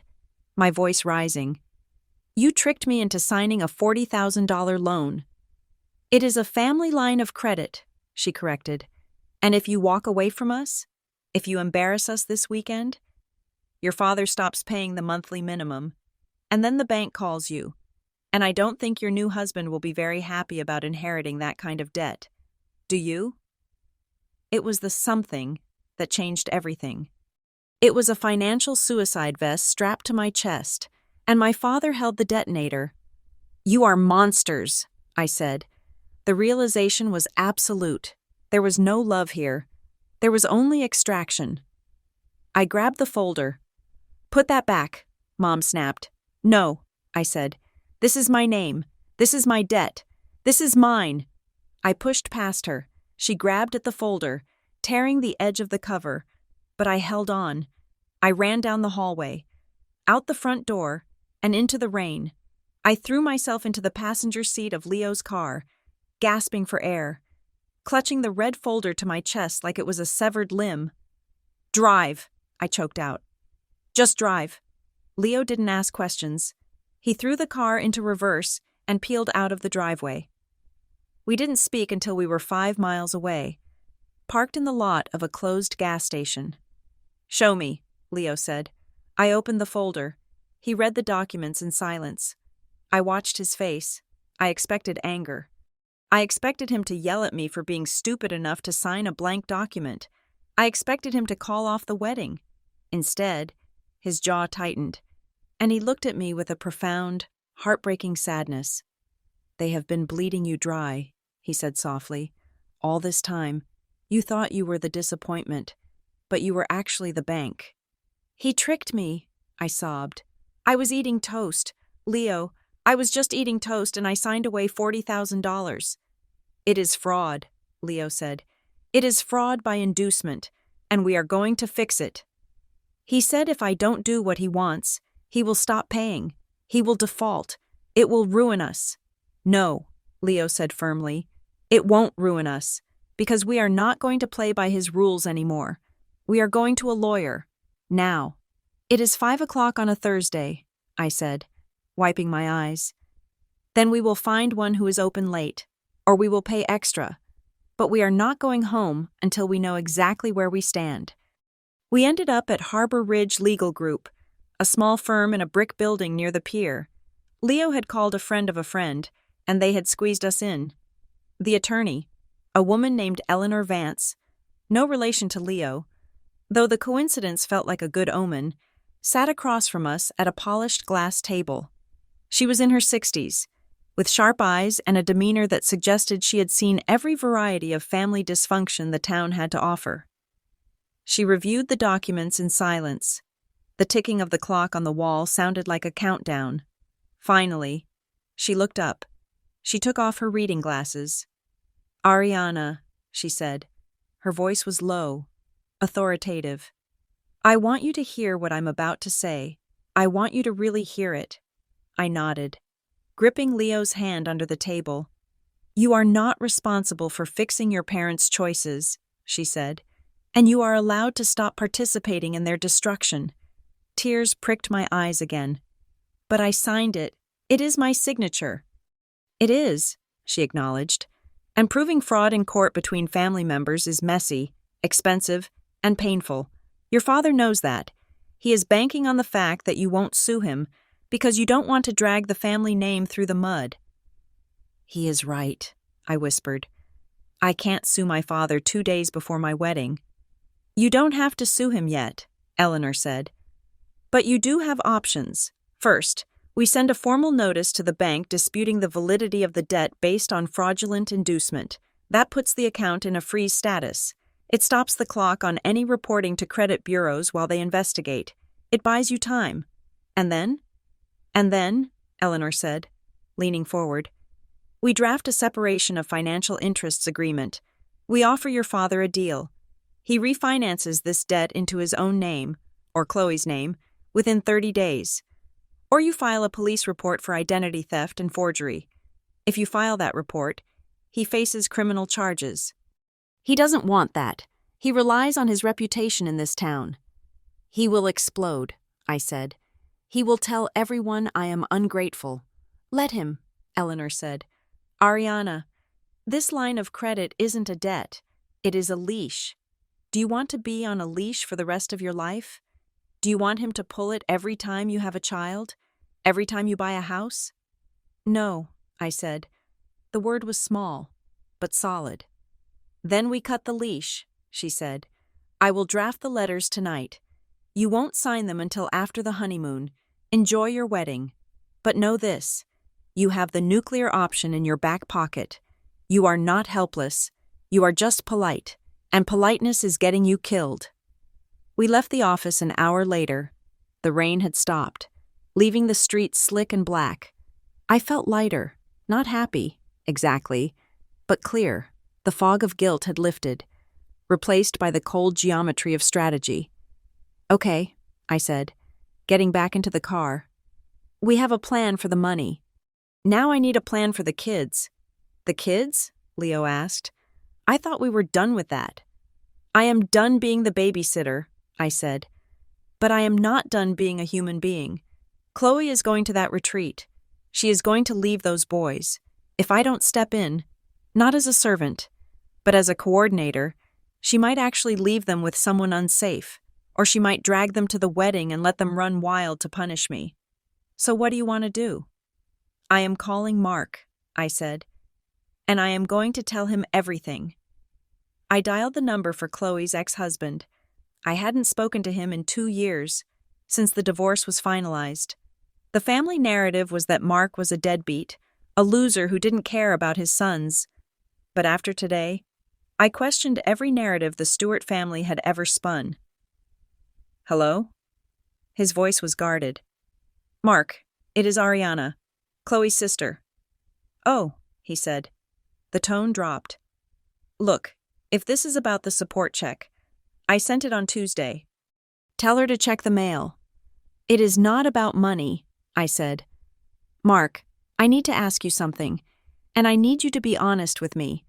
my voice rising. You tricked me into signing a $40,000 loan. It is a family line of credit, she corrected. And if you walk away from us, if you embarrass us this weekend, your father stops paying the monthly minimum, And then the bank calls you. And I don't think your new husband will be very happy about inheriting that kind of debt. Do you? It was the something that changed everything. It was a financial suicide vest strapped to my chest, and my father held the detonator. You are monsters, I said. The realization was absolute. There was no love here. There was only extraction. I grabbed the folder. Put that back, Mom snapped. No, I said. This is my name. This is my debt. This is mine. I pushed past her. She grabbed at the folder, tearing the edge of the cover, but I held on. I ran down the hallway, out the front door, and into the rain. I threw myself into the passenger seat of Leo's car, gasping for air, clutching the red folder to my chest like it was a severed limb. Drive, I choked out. Just drive. Leo didn't ask questions. He threw the car into reverse and peeled out of the driveway. We didn't speak until we were 5 miles away, parked in the lot of a closed gas station. Show me, Leo said. I opened the folder. He read the documents in silence. I watched his face. I expected anger. I expected him to yell at me for being stupid enough to sign a blank document. I expected him to call off the wedding. Instead, his jaw tightened, and he looked at me with a profound, heartbreaking sadness. They have been bleeding you dry, he said softly. All this time, you thought you were the disappointment, but you were actually the bank. He tricked me, I sobbed. I was eating toast. Leo, I was just eating toast and I signed away $40,000. It is fraud, Leo said. It is fraud by inducement, and we are going to fix it. He said if I don't do what he wants, he will stop paying. He will default. It will ruin us. No, Leo said firmly. It won't ruin us, because we are not going to play by his rules anymore. We are going to a lawyer. Now. It is 5 o'clock on a Thursday, I said, wiping my eyes. Then we will find one who is open late, or we will pay extra. But we are not going home until we know exactly where we stand. We ended up at Harbor Ridge Legal Group, a small firm in a brick building near the pier. Leo had called a friend of a friend, and they had squeezed us in. The attorney, a woman named Eleanor Vance, no relation to Leo, though the coincidence felt like a good omen, sat across from us at a polished glass table. She was in her 60s, with sharp eyes and a demeanor that suggested she had seen every variety of family dysfunction the town had to offer. She reviewed the documents in silence. The ticking of the clock on the wall sounded like a countdown. Finally, she looked up. She took off her reading glasses. Ariana, she said. Her voice was low, authoritative. I want you to hear what I'm about to say. I want you to really hear it. I nodded, gripping Leo's hand under the table. You are not responsible for fixing your parents' choices, she said, and you are allowed to stop participating in their destruction. Tears pricked my eyes again. But I signed it. It is my signature. It is, she acknowledged, and proving fraud in court between family members is messy, expensive, and painful. Your father knows that. He is banking on the fact that you won't sue him because you don't want to drag the family name through the mud. He is right, I whispered. I can't sue my father 2 days before my wedding. You don't have to sue him yet, Eleanor said. But you do have options. First, we send a formal notice to the bank disputing the validity of the debt based on fraudulent inducement. That puts the account in a freeze status. It stops the clock on any reporting to credit bureaus while they investigate. It buys you time. And then? And then, Eleanor said, leaning forward, we draft a separation of financial interests agreement. We offer your father a deal. He refinances this debt into his own name, or Chloe's name, within 30 days. Or you file a police report for identity theft and forgery. If you file that report, he faces criminal charges. He doesn't want that. He relies on his reputation in this town. He will explode, I said. He will tell everyone I am ungrateful. Let him, Eleanor said. Ariana, this line of credit isn't a debt. It is a leash. Do you want to be on a leash for the rest of your life? Do you want him to pull it every time you have a child? Every time you buy a house? No, I said. The word was small, but solid. Then we cut the leash, she said. I will draft the letters tonight. You won't sign them until after the honeymoon. Enjoy your wedding. But know this, you have the nuclear option in your back pocket. You are not helpless. You are just polite, and politeness is getting you killed. We left the office an hour later. The rain had stopped, leaving the streets slick and black. I felt lighter, not happy, exactly, but clear. The fog of guilt had lifted, replaced by the cold geometry of strategy. Okay, I said, getting back into the car. We have a plan for the money. Now I need a plan for the kids. The kids? Leo asked. I thought we were done with that. I am done being the babysitter, I said. But I am not done being a human being. Chloe is going to that retreat. She is going to leave those boys. If I don't step in, not as a servant, but as a coordinator, she might actually leave them with someone unsafe, or she might drag them to the wedding and let them run wild to punish me. So what do you want to do? I am calling Mark, I said, and I am going to tell him everything. I dialed the number for Chloe's ex-husband. I hadn't spoken to him in 2 years, since the divorce was finalized. The family narrative was that Mark was a deadbeat, a loser who didn't care about his sons. But after today, I questioned every narrative the Stewart family had ever spun. Hello? His voice was guarded. Mark, it is Ariana, Chloe's sister. Oh, he said. The tone dropped. Look, if this is about the support check, I sent it on Tuesday. Tell her to check the mail. It is not about money, I said. Mark, I need to ask you something, and I need you to be honest with me.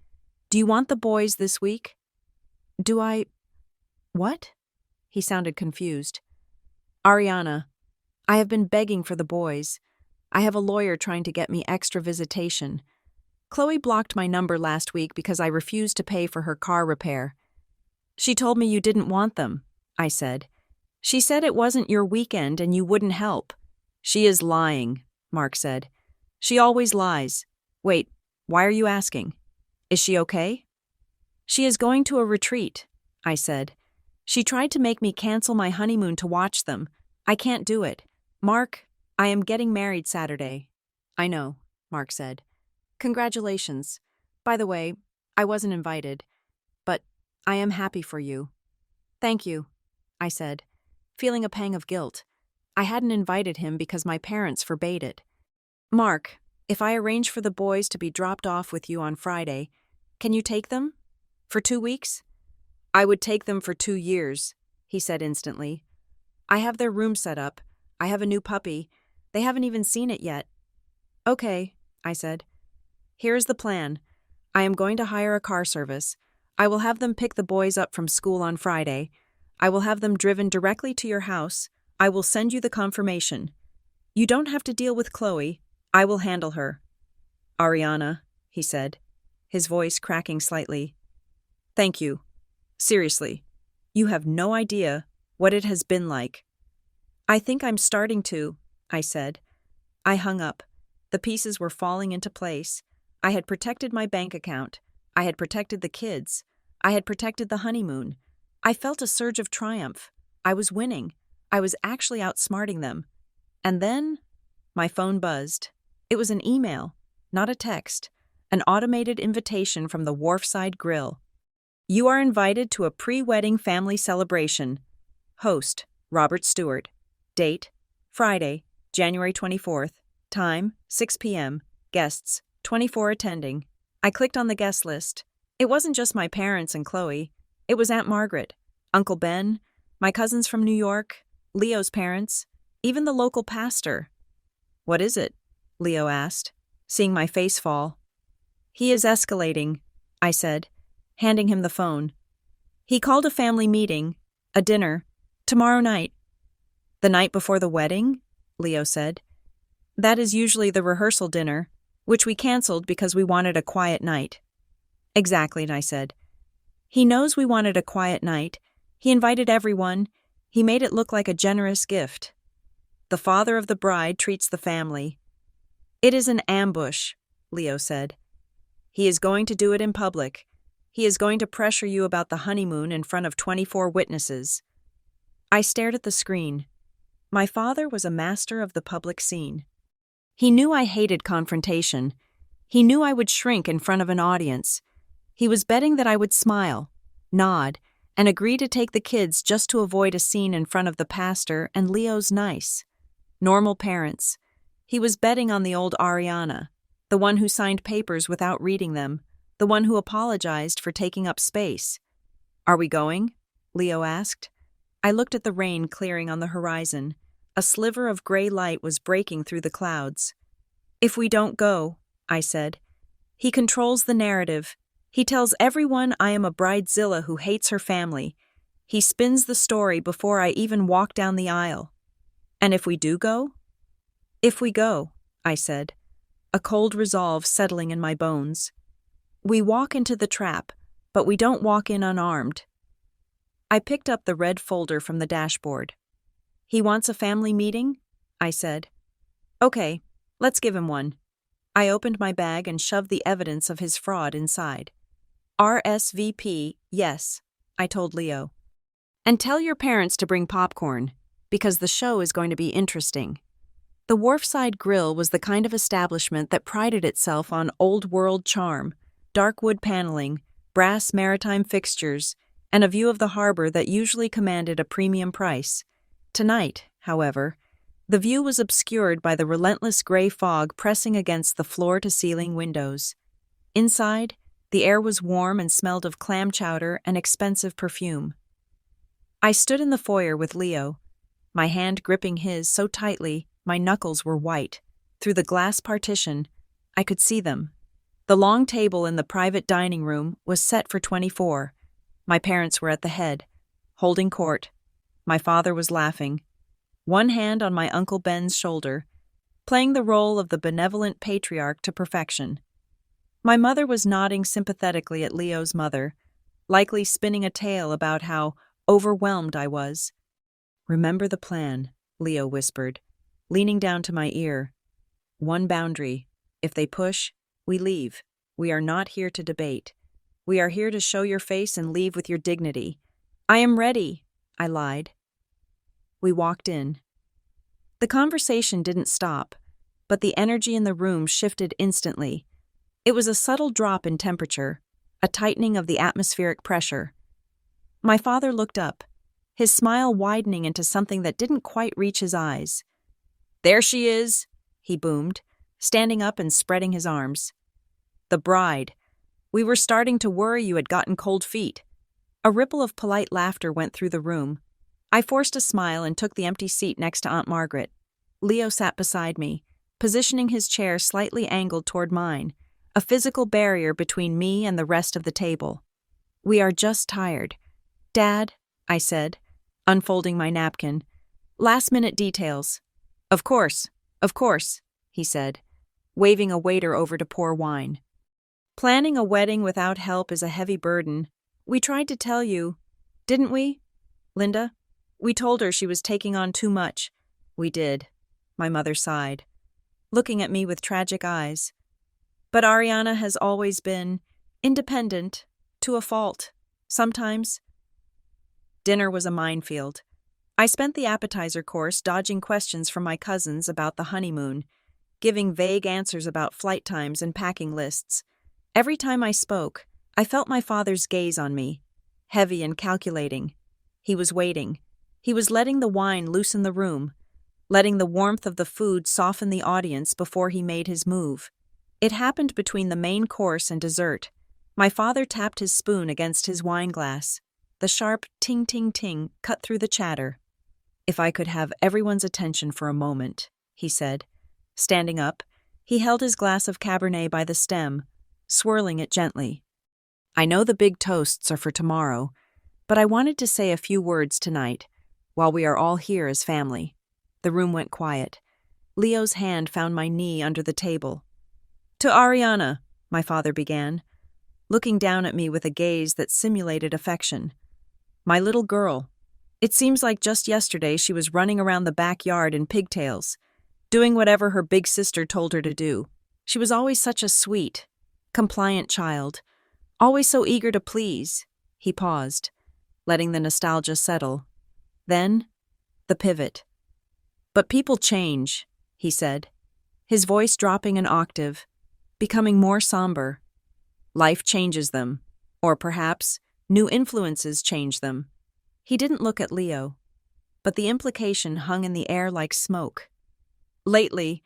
Do you want the boys this week? Do I... What? He sounded confused. Ariana, I have been begging for the boys. I have a lawyer trying to get me extra visitation. Chloe blocked my number last week because I refused to pay for her car repair. She told me you didn't want them, I said. She said it wasn't your weekend and you wouldn't help. She is lying, Mark said. She always lies. Wait, why are you asking? Is she okay? She is going to a retreat, I said. She tried to make me cancel my honeymoon to watch them. I can't do it. Mark, I am getting married Saturday. I know, Mark said. Congratulations. By the way, I wasn't invited, but I am happy for you. Thank you, I said, feeling a pang of guilt. I hadn't invited him because my parents forbade it. Mark, if I arrange for the boys to be dropped off with you on Friday, can you take them? For 2 weeks? I would take them for 2 years, he said instantly. I have their room set up. I have a new puppy. They haven't even seen it yet. Okay, I said. Here's the plan. I am going to hire a car service. I will have them pick the boys up from school on Friday. I will have them driven directly to your house. I will send you the confirmation. You don't have to deal with Chloe. I will handle her. Ariana, he said, his voice cracking slightly. Thank you. Seriously, you have no idea what it has been like. I think I'm starting to, I said. I hung up. The pieces were falling into place. I had protected my bank account. I had protected the kids. I had protected the honeymoon. I felt a surge of triumph. I was winning. I was actually outsmarting them. And then, my phone buzzed. It was an email, not a text, an automated invitation from the Wharfside Grill. You are invited to a pre-wedding family celebration. Host, Robert Stewart. Date, Friday, January 24th. Time, 6 p.m. Guests, 24 attending. I clicked on the guest list. It wasn't just my parents and Chloe. It was Aunt Margaret, Uncle Ben, my cousins from New York, Leo's parents, even the local pastor. What is it? Leo asked, seeing my face fall. He is escalating, I said, handing him the phone. He called a family meeting, a dinner, tomorrow night. The night before the wedding? Leo said. That is usually the rehearsal dinner, which we canceled because we wanted a quiet night. Exactly, I said. He knows we wanted a quiet night. He invited everyone. He made it look like a generous gift. The father of the bride treats the family. It is an ambush, Leo said. He is going to do it in public. He is going to pressure you about the honeymoon in front of 24 witnesses. I stared at the screen. My father was a master of the public scene. He knew I hated confrontation. He knew I would shrink in front of an audience. He was betting that I would smile, nod, and agree to take the kids just to avoid a scene in front of the pastor and Leo's nice, normal parents. He was betting on the old Ariana, the one who signed papers without reading them, the one who apologized for taking up space. "Are we going?" Leo asked. I looked at the rain clearing on the horizon. A sliver of gray light was breaking through the clouds. "If we don't go," I said. "He controls the narrative. He tells everyone I am a bridezilla who hates her family. He spins the story before I even walk down the aisle." "And if we do go?" "If we go," I said, a cold resolve settling in my bones. "We walk into the trap, but we don't walk in unarmed." I picked up the red folder from the dashboard. "He wants a family meeting?" I said. "Okay, let's give him one." I opened my bag and shoved the evidence of his fraud inside. "RSVP, yes," I told Leo. "And tell your parents to bring popcorn, because the show is going to be interesting." The Wharfside Grill was the kind of establishment that prided itself on old-world charm, dark wood paneling, brass maritime fixtures, and a view of the harbor that usually commanded a premium price. Tonight, however, the view was obscured by the relentless gray fog pressing against the floor-to-ceiling windows. Inside, the air was warm and smelled of clam chowder and expensive perfume. I stood in the foyer with Leo, my hand gripping his so tightly my knuckles were white. Through the glass partition, I could see them. The long table in the private dining room was set for 24. My parents were at the head, holding court. My father was laughing, one hand on my Uncle Ben's shoulder, playing the role of the benevolent patriarch to perfection. My mother was nodding sympathetically at Leo's mother, likely spinning a tale about how overwhelmed I was. "Remember the plan," Leo whispered, leaning down to my ear. "One boundary. If they push, we leave. We are not here to debate. We are here to show your face and leave with your dignity." "I am ready," I lied. We walked in. The conversation didn't stop, but the energy in the room shifted instantly. It was a subtle drop in temperature, a tightening of the atmospheric pressure. My father looked up, his smile widening into something that didn't quite reach his eyes. "There she is," he boomed, standing up and spreading his arms. "The bride. We were starting to worry you had gotten cold feet." A ripple of polite laughter went through the room. I forced a smile and took the empty seat next to Aunt Margaret. Leo sat beside me, positioning his chair slightly angled toward mine, a physical barrier between me and the rest of the table. "We are just tired. Dad," I said, unfolding my napkin. "Last-minute details." Of course," he said, waving a waiter over to pour wine. "Planning a wedding without help is a heavy burden. We tried to tell you, didn't we, Linda? We told her she was taking on too much." "We did," my mother sighed, looking at me with tragic eyes. "But Ariana has always been independent, to a fault, sometimes." Dinner was a minefield. I spent the appetizer course dodging questions from my cousins about the honeymoon, giving vague answers about flight times and packing lists. Every time I spoke, I felt my father's gaze on me, heavy and calculating. He was waiting. He was letting the wine loosen the room, letting the warmth of the food soften the audience before he made his move. It happened between the main course and dessert. My father tapped his spoon against his wine glass. The sharp ting-ting-ting cut through the chatter. "If I could have everyone's attention for a moment," he said. Standing up, he held his glass of Cabernet by the stem, swirling it gently. "I know the big toasts are for tomorrow, but I wanted to say a few words tonight, while we are all here as family." The room went quiet. Leo's hand found my knee under the table. "To Ariana," my father began, looking down at me with a gaze that simulated affection. "My little girl, It seems like just yesterday she was running around the backyard in pigtails, doing whatever her big sister told her to do. She was always such a sweet, compliant child, always so eager to please. He paused, letting the nostalgia settle. Then, the pivot. But people change, he said, his voice dropping an octave, becoming more somber. Life changes them, or perhaps new influences change them. He didn't look at Leo, but the implication hung in the air like smoke. Lately,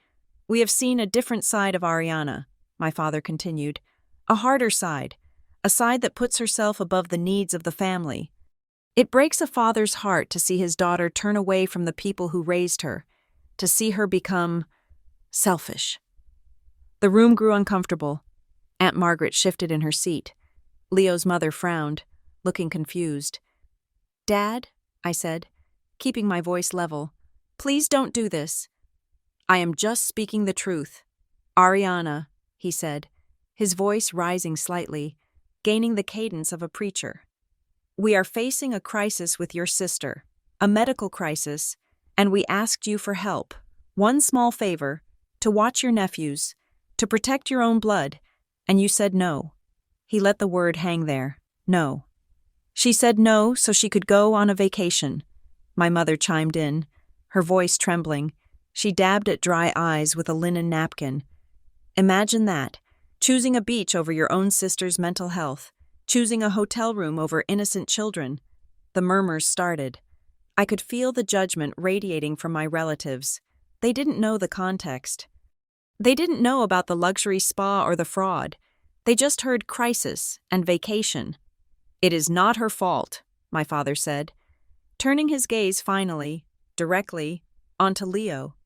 we have seen a different side of Ariana, my father continued, a harder side, a side that puts herself above the needs of the family. It breaks a father's heart to see his daughter turn away from the people who raised her, to see her become selfish. The room grew uncomfortable. Aunt Margaret shifted in her seat. Leo's mother frowned, looking confused. "Dad," I said, keeping my voice level, "please don't do this." "I am just speaking the truth. Ariana," he said, his voice rising slightly, gaining the cadence of a preacher. "We are facing a crisis with your sister, a medical crisis, and we asked you for help, one small favor, to watch your nephews, to protect your own blood, and you said no." He let the word hang there. No. "She said no so she could go on a vacation," my mother chimed in, her voice trembling. She dabbed at dry eyes with a linen napkin. "Imagine that, choosing a beach over your own sister's mental health, choosing a hotel room over innocent children." The murmurs started. I could feel the judgment radiating from my relatives. They didn't know the context. They didn't know about the luxury spa or the fraud. They just heard crisis and vacation. "It is not her fault," my father said, turning his gaze finally, directly, onto Leo.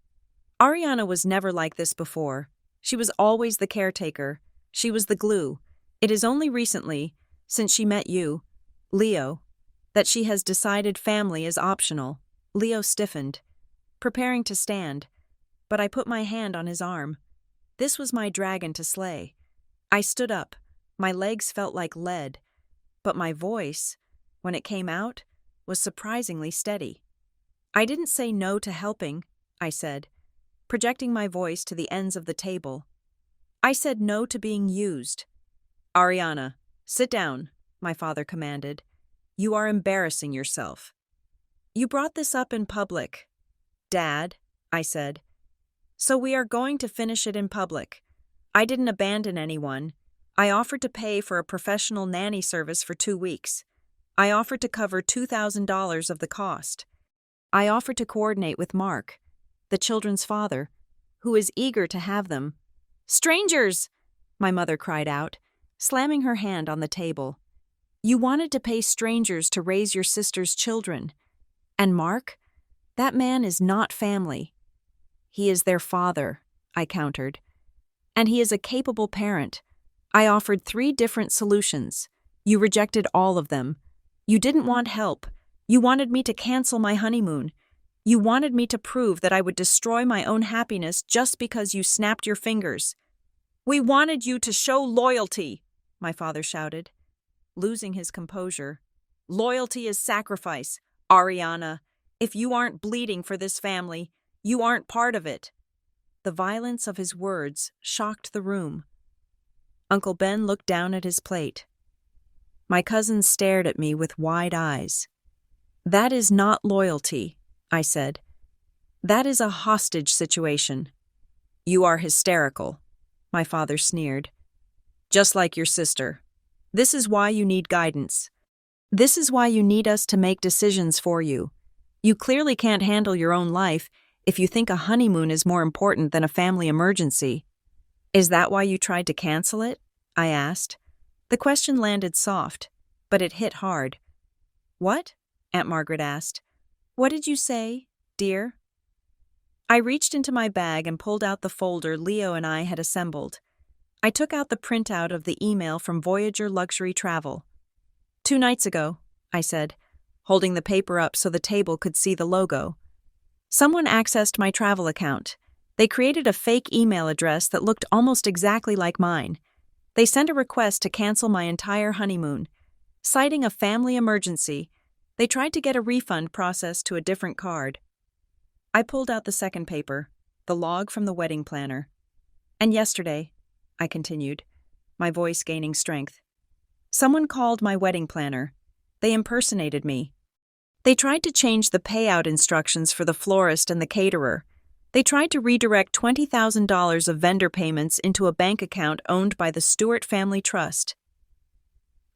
"Ariana was never like this before. She was always the caretaker. She was the glue. It is only recently, since she met you, Leo, that she has decided family is optional." Leo stiffened, preparing to stand, but I put my hand on his arm. This was my dragon to slay. I stood up. My legs felt like lead, but my voice, when it came out, was surprisingly steady. "I didn't say no to helping," I said, projecting my voice to the ends of the table. "I said no to being used." "Ariana, sit down," my father commanded. "You are embarrassing yourself." "You brought this up in public." "Dad," I said. "So we are going to finish it in public. I didn't abandon anyone. I offered to pay for a professional nanny service for 2 weeks. I offered to cover $2,000 of the cost. I offered to coordinate with Mark, the children's father, who is eager to have them." "Strangers!" my mother cried out, slamming her hand on the table. "You wanted to pay strangers to raise your sister's children. And Mark? That man is not family." "He is their father," I countered. "And he is a capable parent. I offered 3 different solutions. You rejected all of them. You didn't want help. You wanted me to cancel my honeymoon. You wanted me to prove that I would destroy my own happiness just because you snapped your fingers." "We wanted you to show loyalty," my father shouted, losing his composure. "Loyalty is sacrifice. Ariana, if you aren't bleeding for this family, you aren't part of it." The violence of his words shocked the room. Uncle Ben looked down at his plate. My cousins stared at me with wide eyes. "That is not loyalty," I said. "That is a hostage situation." "You are hysterical," my father sneered. "Just like your sister. This is why you need guidance. This is why you need us to make decisions for you. You clearly can't handle your own life if you think a honeymoon is more important than a family emergency." "Is that why you tried to cancel it?" I asked. The question landed soft, but it hit hard. "What?" Aunt Margaret asked. "What did you say, dear?" I reached into my bag and pulled out the folder Leo and I had assembled. I took out the printout of the email from Voyager Luxury Travel. 2 nights ago," I said, holding the paper up so the table could see the logo. "Someone accessed my travel account. They created a fake email address that looked almost exactly like mine. They sent a request to cancel my entire honeymoon, citing a family emergency, They tried to get a refund processed to a different card. I pulled out the second paper, the log from the wedding planner. And yesterday, I continued, my voice gaining strength, someone called my wedding planner. They impersonated me. They tried to change the payout instructions for the florist and the caterer. They tried to redirect $20,000 of vendor payments into a bank account owned by the Stewart Family Trust.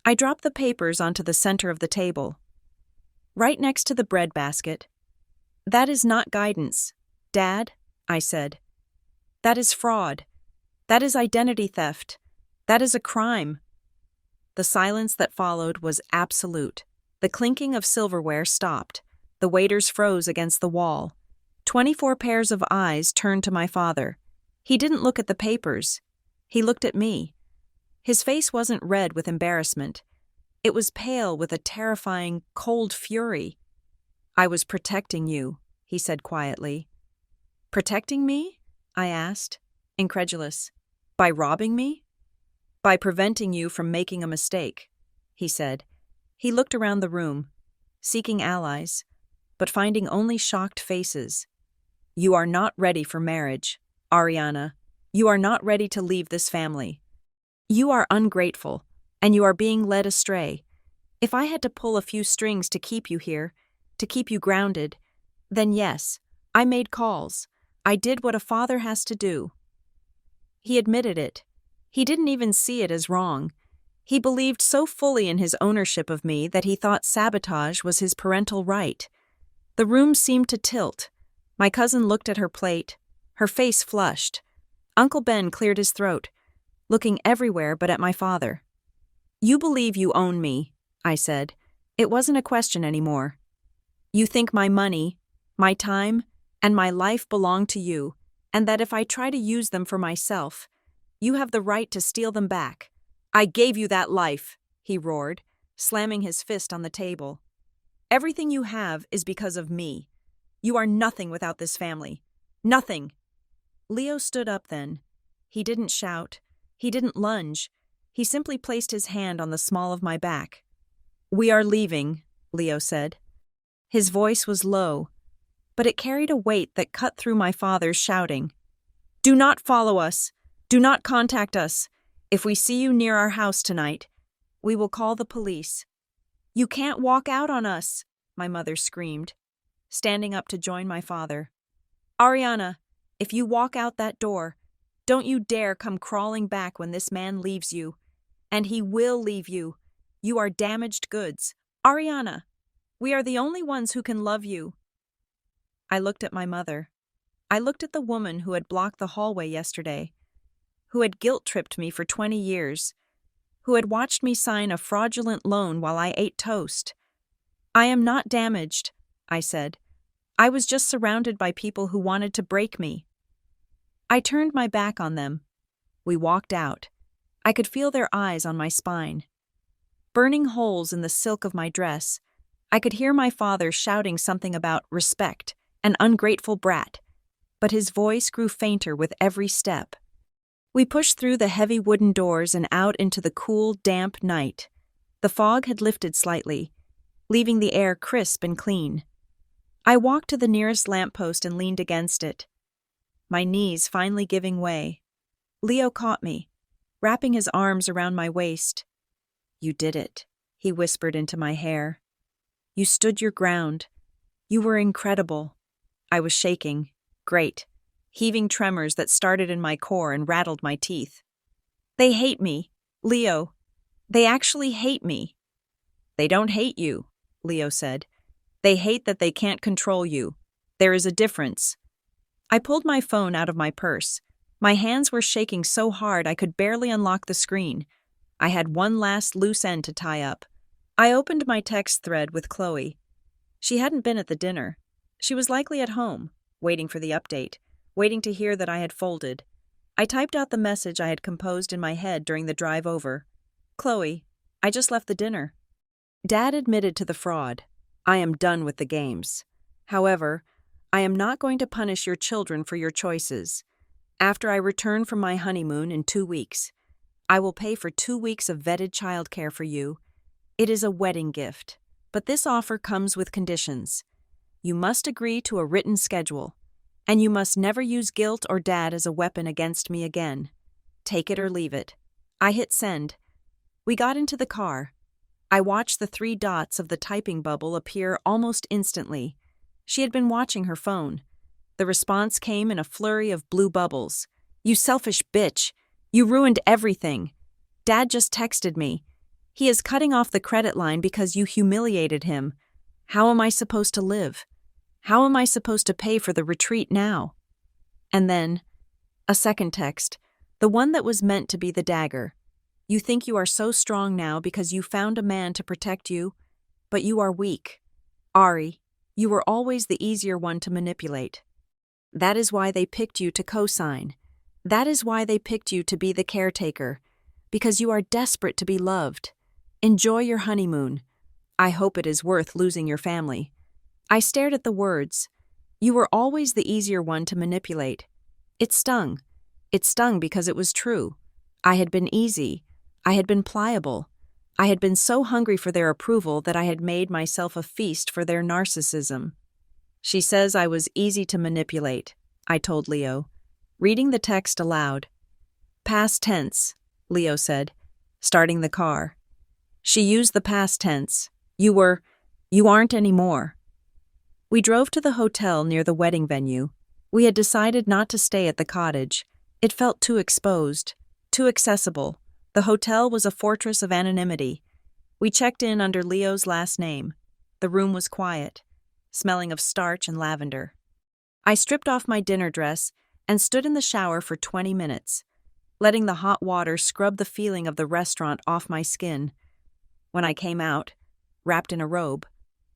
I dropped the papers onto the center of the table, right next to the bread basket. That is not guidance, Dad, I said. That is fraud. That is identity theft. That is a crime. The silence that followed was absolute. The clinking of silverware stopped. The waiters froze against the wall. 24 pairs of eyes turned to my father. He didn't look at the papers. He looked at me. His face wasn't red with embarrassment. It was pale with a terrifying, cold fury. I was protecting you, he said quietly. Protecting me? I asked, incredulous. By robbing me? By preventing you from making a mistake, he said. He looked around the room, seeking allies, but finding only shocked faces. You are not ready for marriage, Ariana. You are not ready to leave this family. You are ungrateful, and you are being led astray. If I had to pull a few strings to keep you here, to keep you grounded, then yes, I made calls. I did what a father has to do. He admitted it. He didn't even see it as wrong. He believed so fully in his ownership of me that he thought sabotage was his parental right. The room seemed to tilt. My cousin looked at her plate. Her face flushed. Uncle Ben cleared his throat, looking everywhere but at my father. You believe you own me, I said. It wasn't a question anymore. You think my money, my time, and my life belong to you, and that if I try to use them for myself, you have the right to steal them back. I gave you that life, he roared, slamming his fist on the table. Everything you have is because of me. You are nothing without this family. Nothing. Leo stood up then. He didn't shout. He didn't lunge. He simply placed his hand on the small of my back. We are leaving, Leo said. His voice was low, but it carried a weight that cut through my father's shouting. Do not follow us. Do not contact us. If we see you near our house tonight, we will call the police. You can't walk out on us, my mother screamed, standing up to join my father. Ariana, if you walk out that door, don't you dare come crawling back when this man leaves you. And he will leave you. You are damaged goods. Ariana, we are the only ones who can love you. I looked at my mother. I looked at the woman who had blocked the hallway yesterday, who had guilt-tripped me for 20 years, who had watched me sign a fraudulent loan while I ate toast. I am not damaged, I said. I was just surrounded by people who wanted to break me. I turned my back on them. We walked out. I could feel their eyes on my spine. Burning holes in the silk of my dress, I could hear my father shouting something about respect, an ungrateful brat, but his voice grew fainter with every step. We pushed through the heavy wooden doors and out into the cool, damp night. The fog had lifted slightly, leaving the air crisp and clean. I walked to the nearest lamppost and leaned against it, my knees finally giving way. Leo caught me, wrapping his arms around my waist. You did it, he whispered into my hair. You stood your ground. You were incredible. I was shaking. Great. Heaving tremors that started in my core and rattled my teeth. They hate me, Leo. They actually hate me. They don't hate you, Leo said. They hate that they can't control you. There is a difference. I pulled my phone out of my purse. My hands were shaking so hard I could barely unlock the screen. I had one last loose end to tie up. I opened my text thread with Chloe. She hadn't been at the dinner. She was likely at home, waiting for the update, waiting to hear that I had folded. I typed out the message I had composed in my head during the drive over. Chloe, I just left the dinner. Dad admitted to the fraud. I am done with the games. However, I am not going to punish your children for your choices. After I return from my honeymoon in 2 weeks, I will pay for 2 weeks of vetted childcare for you. It is a wedding gift. But this offer comes with conditions. You must agree to a written schedule, and you must never use guilt or Dad as a weapon against me again. Take it or leave it." I hit send. We got into the car. I watched the 3 dots of the typing bubble appear almost instantly. She had been watching her phone. The response came in a flurry of blue bubbles. "You selfish bitch. You ruined everything. Dad just texted me. He is cutting off the credit line because you humiliated him. How am I supposed to live? How am I supposed to pay for the retreat now?" And then, a second text, the one that was meant to be the dagger. "You think you are so strong now because you found a man to protect you, but you are weak. Ari, you were always the easier one to manipulate. That is why they picked you to co-sign. That is why they picked you to be the caretaker, because you are desperate to be loved. Enjoy your honeymoon. I hope it is worth losing your family." I stared at the words. You were always the easier one to manipulate. It stung. It stung because it was true. I had been easy. I had been pliable. I had been so hungry for their approval that I had made myself a feast for their narcissism. "She says I was easy to manipulate," I told Leo, reading the text aloud. "Past tense," Leo said, starting the car. "She used the past tense. You aren't anymore." We drove to the hotel near the wedding venue. We had decided not to stay at the cottage. It felt too exposed, too accessible. The hotel was a fortress of anonymity. We checked in under Leo's last name. The room was quiet, smelling of starch and lavender. I stripped off my dinner dress and stood in the shower for 20 minutes, letting the hot water scrub the feeling of the restaurant off my skin. When I came out, wrapped in a robe,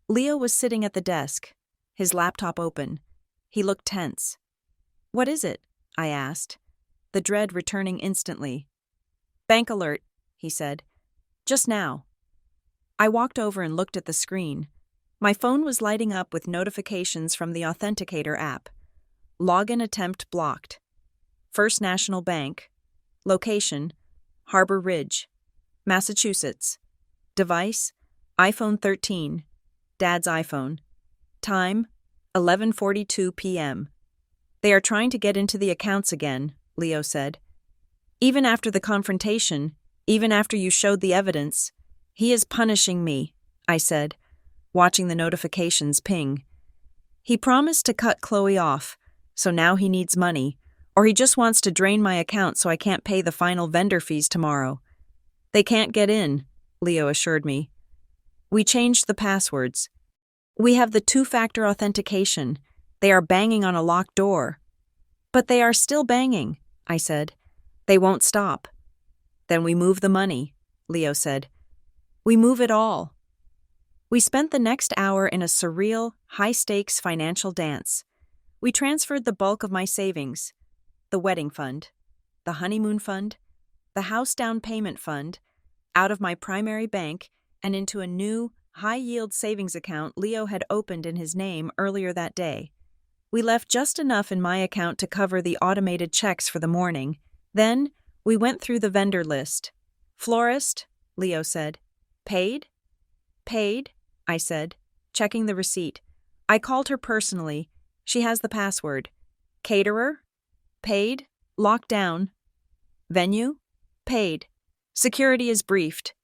Leo was sitting at the desk, his laptop open. He looked tense. "What is it?" I asked, the dread returning instantly. "Bank alert," he said. "Just now." I walked over and looked at the screen. My phone was lighting up with notifications from the Authenticator app. Login attempt blocked. First National Bank. Location: Harbor Ridge, Massachusetts. Device: iPhone 13. Dad's iPhone. Time: 11:42 p.m. "They are trying to get into the accounts again," Leo said. "Even after the confrontation, even after you showed the evidence, he is punishing me," I said, watching the notifications ping. "He promised to cut Chloe off, so now he needs money, or he just wants to drain my account so I can't pay the final vendor fees tomorrow." "They can't get in," Leo assured me. "We changed the passwords. We have the 2-factor authentication. They are banging on a locked door." "But they are still banging," I said. "They won't stop." "Then we move the money," Leo said. "We move it all." We spent the next hour in a surreal, high-stakes financial dance. We transferred the bulk of my savings, the wedding fund, the honeymoon fund, the house down payment fund, out of my primary bank and into a new, high-yield savings account Leo had opened in his name earlier that day. We left just enough in my account to cover the automated checks for the morning. Then, we went through the vendor list. "Florist," Leo said. "Paid?" "Paid," I said, checking the receipt. "I called her personally. She has the password." "Caterer?" "Paid. Locked down." "Venue?" "Paid. Security is briefed."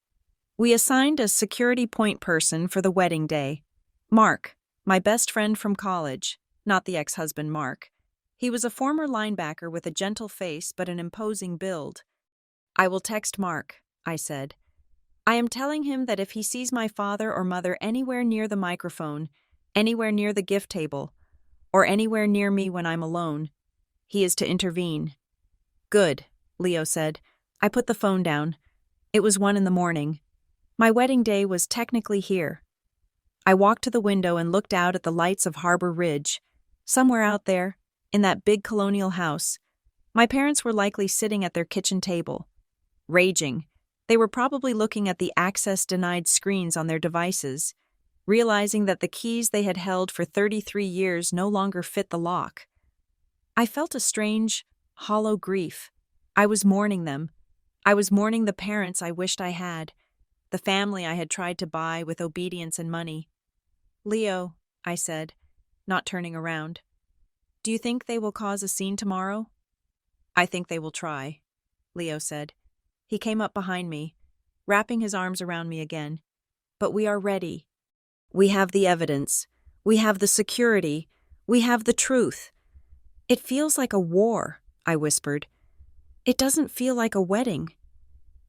We assigned a security point person for the wedding day. Mark, my best friend from college, not the ex-husband Mark. He was a former linebacker with a gentle face but an imposing build. "I will text Mark," I said. "I am telling him that if he sees my father or mother anywhere near the microphone, anywhere near the gift table, or anywhere near me when I'm alone, he is to intervene." "Good," Leo said. I put the phone down. It was 1 a.m. My wedding day was technically here. I walked to the window and looked out at the lights of Harbor Ridge. Somewhere out there, in that big colonial house, my parents were likely sitting at their kitchen table. Raging, they were probably looking at the access-denied screens on their devices, realizing that the keys they had held for 33 years no longer fit the lock. I felt a strange, hollow grief. I was mourning them. I was mourning the parents I wished I had. the family I had tried to buy with obedience and money. "Leo," I said, not turning around, "do you think they will cause a scene tomorrow?" "I think they will try," Leo said. He came up behind me, wrapping his arms around me again. "But we are ready. We have the evidence. We have the security. We have the truth." "It feels like a war," I whispered. "It doesn't feel like a wedding."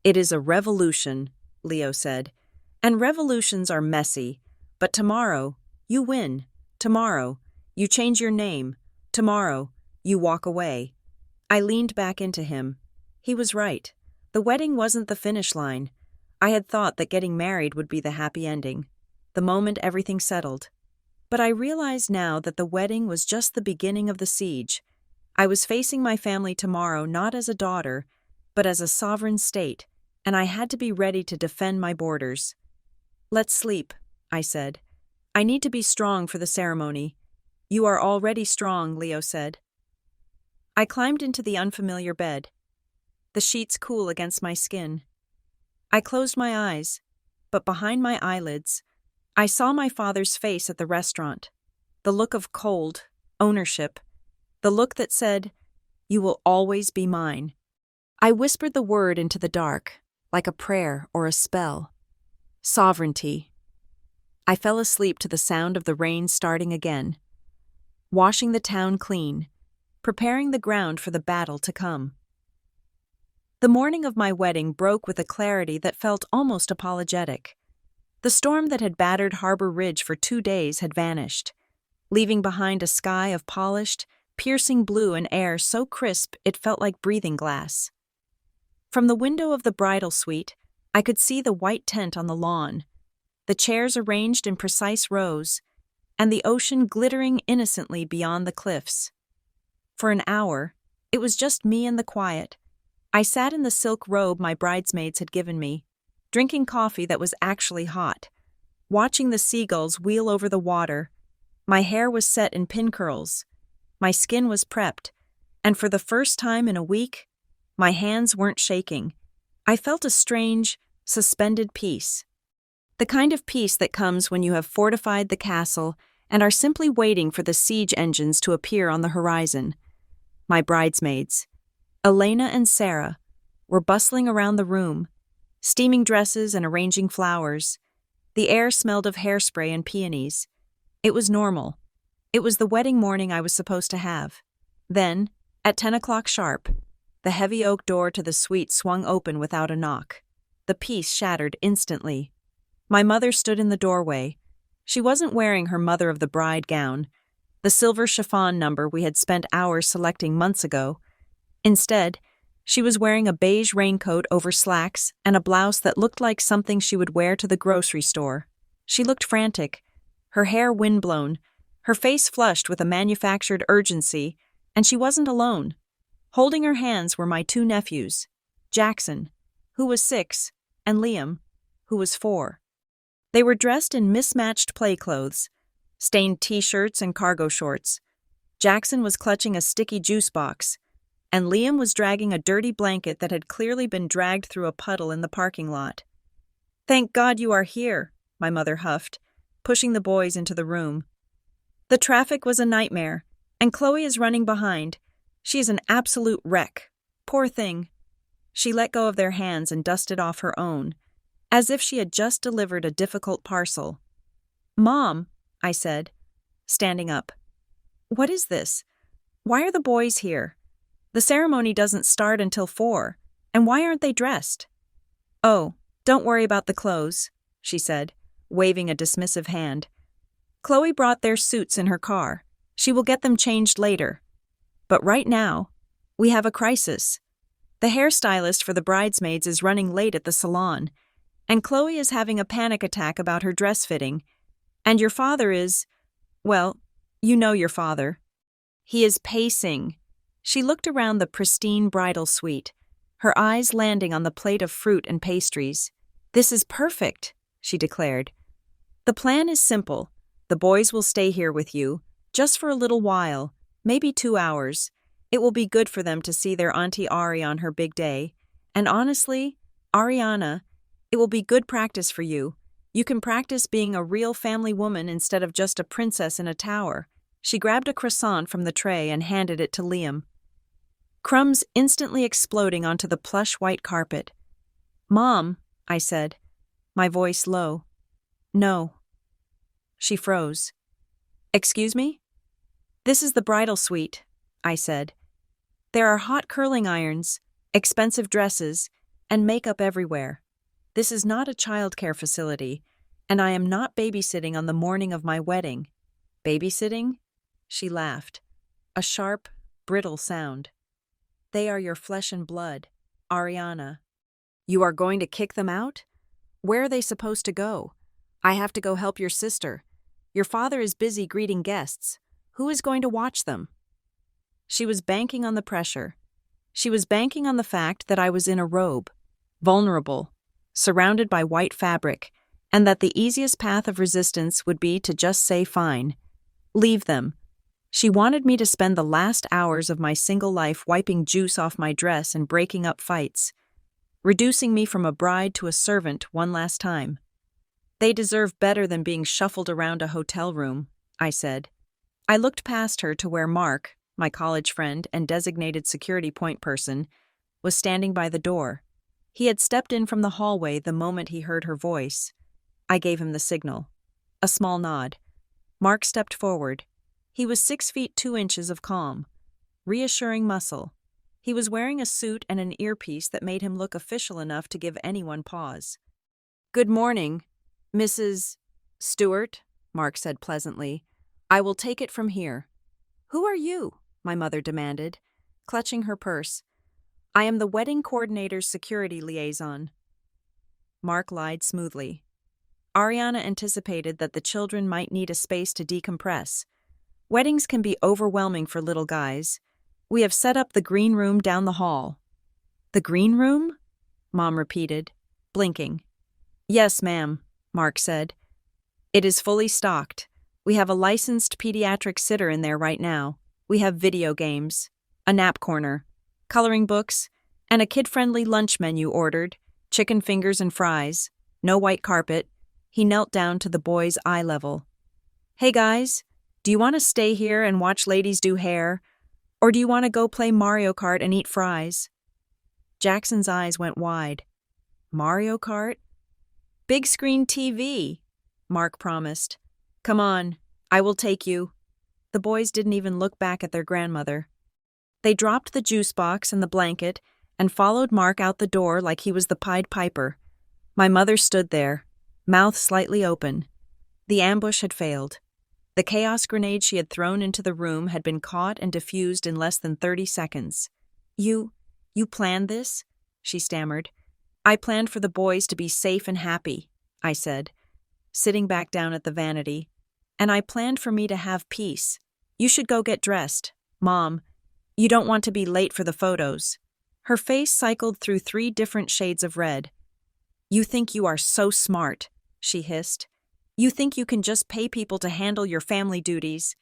"It is a revolution," Leo said. "And revolutions are messy. But tomorrow, you win. Tomorrow, you change your name. Tomorrow, you walk away." I leaned back into him. He was right. The wedding wasn't the finish line. I had thought that getting married would be the happy ending, the moment everything settled. But I realized now that the wedding was just the beginning of the siege. I was facing my family tomorrow not as a daughter, but as a sovereign state, and I had to be ready to defend my borders. "Let's sleep," I said. "I need to be strong for the ceremony." "You are already strong," Leo said. I climbed into the unfamiliar bed, the sheets cool against my skin. I closed my eyes, but behind my eyelids, I saw my father's face at the restaurant, the look of cold, ownership, the look that said, "You will always be mine." I whispered the word into the dark, like a prayer or a spell. Sovereignty. I fell asleep to the sound of the rain starting again, washing the town clean, preparing the ground for the battle to come. The morning of my wedding broke with a clarity that felt almost apologetic. The storm that had battered Harbor Ridge for 2 days had vanished, leaving behind a sky of polished, piercing blue and air so crisp it felt like breathing glass. From the window of the bridal suite, I could see the white tent on the lawn, the chairs arranged in precise rows, and the ocean glittering innocently beyond the cliffs. For an hour, it was just me and the quiet. I sat in the silk robe my bridesmaids had given me, drinking coffee that was actually hot, watching the seagulls wheel over the water. My hair was set in pin curls, my skin was prepped, and for the first time in a week, my hands weren't shaking. I felt a strange, suspended peace. The kind of peace that comes when you have fortified the castle and are simply waiting for the siege engines to appear on the horizon. My bridesmaids, Elena and Sarah, were bustling around the room, steaming dresses and arranging flowers. The air smelled of hairspray and peonies. It was normal. It was the wedding morning I was supposed to have. Then, at 10 o'clock sharp, the heavy oak door to the suite swung open without a knock. The peace shattered instantly. My mother stood in the doorway. She wasn't wearing her mother of the bride gown, the silver chiffon number we had spent hours selecting months ago. Instead, she was wearing a beige raincoat over slacks and a blouse that looked like something she would wear to the grocery store. She looked frantic, her hair windblown, her face flushed with a manufactured urgency, and she wasn't alone. Holding her hands were my 2 nephews, Jackson, who was 6, and Liam, who was 4. They were dressed in mismatched play clothes, stained t-shirts and cargo shorts. Jackson was clutching a sticky juice box, and Liam was dragging a dirty blanket that had clearly been dragged through a puddle in the parking lot. "Thank God you are here," my mother huffed, pushing the boys into the room. "The traffic was a nightmare, and Chloe is running behind. She is an absolute wreck. Poor thing." She let go of their hands and dusted off her own, as if she had just delivered a difficult parcel. "Mom," I said, standing up. "What is this? Why are the boys here? The ceremony doesn't start until 4, and why aren't they dressed?" "Oh, don't worry about the clothes," she said, waving a dismissive hand. "Chloe brought their suits in her car. She will get them changed later. But right now, we have a crisis. The hairstylist for the bridesmaids is running late at the salon, and Chloe is having a panic attack about her dress fitting. And your father is, well, you know your father. He is pacing." She looked around the pristine bridal suite, her eyes landing on the plate of fruit and pastries. "This is perfect," she declared. "The plan is simple. The boys will stay here with you, just for a little while, maybe 2 hours. It will be good for them to see their Auntie Ari on her big day. And honestly, Ariana, It will be good practice for you. You can practice being a real family woman instead of just a princess in a tower." She grabbed a croissant from the tray and handed it to Liam. Crumbs instantly exploding onto the plush white carpet. "Mom," I said, my voice low. "No." She froze. "Excuse me?" "This is the bridal suite," I said. "There are hot curling irons, expensive dresses, and makeup everywhere. This is not a childcare facility, and I am not babysitting on the morning of my wedding." "Babysitting?" She laughed. A sharp, brittle sound. "They are your flesh and blood, Ariana." "You are going to kick them out? Where are they supposed to go? I have to go help your sister. Your father is busy greeting guests. Who is going to watch them?" She was banking on the pressure. She was banking on the fact that I was in a robe, vulnerable, surrounded by white fabric, and that the easiest path of resistance would be to just say fine. Leave them. She wanted me to spend the last hours of my single life wiping juice off my dress and breaking up fights, reducing me from a bride to a servant one last time. "They deserve better than being shuffled around a hotel room," I said. I looked past her to where Mark, my college friend and designated security point person, was standing by the door. He had stepped in from the hallway the moment he heard her voice. I gave him the signal. A small nod. Mark stepped forward. He was 6 feet 2 inches of calm, reassuring muscle. He was wearing a suit and an earpiece that made him look official enough to give anyone pause. "Good morning, Mrs. Stewart," Mark said pleasantly. "I will take it from here." "Who are you?" my mother demanded, clutching her purse. "I am the wedding coordinator's security liaison." Mark lied smoothly. Ariana anticipated that the children might need a space to decompress. Weddings can be overwhelming for little guys. "We have set up the green room down the hall." "The green room?" Mom repeated, blinking. "Yes, ma'am," Mark said. "It is fully stocked. We have a licensed pediatric sitter in there right now. We have video games, a nap corner, coloring books, and a kid-friendly lunch menu ordered, chicken fingers and fries, no white carpet." He knelt down to the boys' eye level. "Hey guys, do you want to stay here and watch ladies do hair? Or do you want to go play Mario Kart and eat fries?" Jackson's eyes went wide. "Mario Kart?" "Big screen TV," Mark promised. "Come on, I will take you." The boys didn't even look back at their grandmother. They dropped the juice box and the blanket and followed Mark out the door like he was the Pied Piper. My mother stood there, mouth slightly open. The ambush had failed. The chaos grenade she had thrown into the room had been caught and diffused in less than 30 seconds. You planned this?" she stammered. "I planned for the boys to be safe and happy," I said, sitting back down at the vanity. "And I planned for me to have peace. You should go get dressed. Mom, you don't want to be late for the photos." Her face cycled through 3 different shades of red. "You think you are so smart," she hissed. "You think you can just pay people to handle your family duties."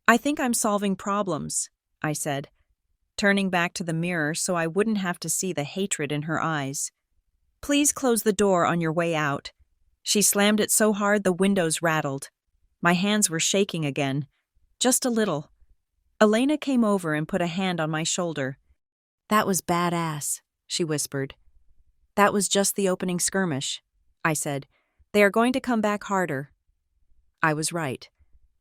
"I think I'm solving problems," I said, turning back to the mirror so I wouldn't have to see the hatred in her eyes. "Please close the door on your way out." She slammed it so hard the windows rattled. My hands were shaking again, just a little. Elena came over and put a hand on my shoulder. "That was badass," she whispered. "That was just the opening skirmish," I said. "They are going to come back harder." I was right.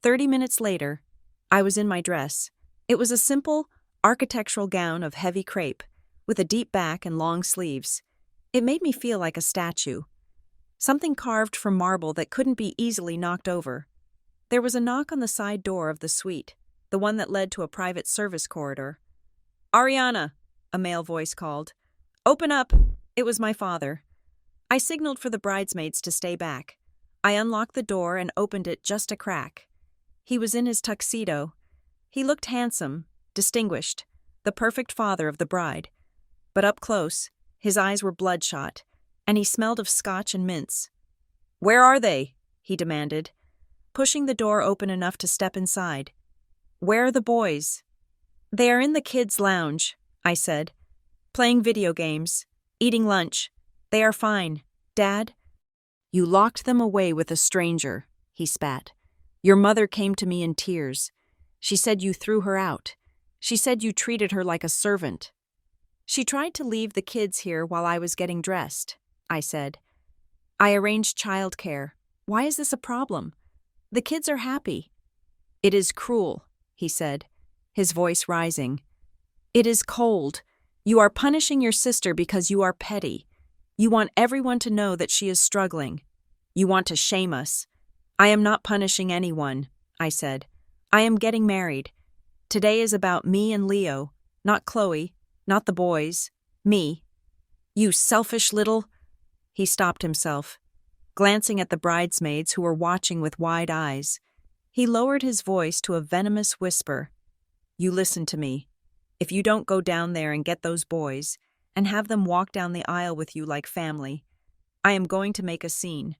30 minutes later, I was in my dress. It was a simple, architectural gown of heavy crepe, with a deep back and long sleeves. It made me feel like a statue. Something carved from marble that couldn't be easily knocked over. There was a knock on the side door of the suite, the one that led to a private service corridor. "Ariana," a male voice called. "Open up." It was my father. I signaled for the bridesmaids to stay back. I unlocked the door and opened it just a crack. He was in his tuxedo. He looked handsome, distinguished, the perfect father of the bride. But up close, his eyes were bloodshot, and he smelled of scotch and mints. "Where are they?" he demanded, pushing the door open enough to step inside. "Where are the boys?" "They are in the kids' lounge," I said, "playing video games, eating lunch. They are fine. Dad? You locked them away with a stranger, he spat. Your mother came to me in tears. She said you threw her out. She said you treated her like a servant. She tried to leave the kids here while I was getting dressed, I said. I arranged childcare. Why is this a problem? The kids are happy. It is cruel, he said, his voice rising. It is cold. You are punishing your sister because you are petty. You want everyone to know that she is struggling. You want to shame us. I am not punishing anyone, I said. I am getting married. Today is about me and Leo, not Chloe, not the boys, me. You selfish little… He stopped himself, glancing at the bridesmaids who were watching with wide eyes. He lowered his voice to a venomous whisper. You listen to me. If you don't go down there and get those boys, and have them walk down the aisle with you like family, I am going to make a scene.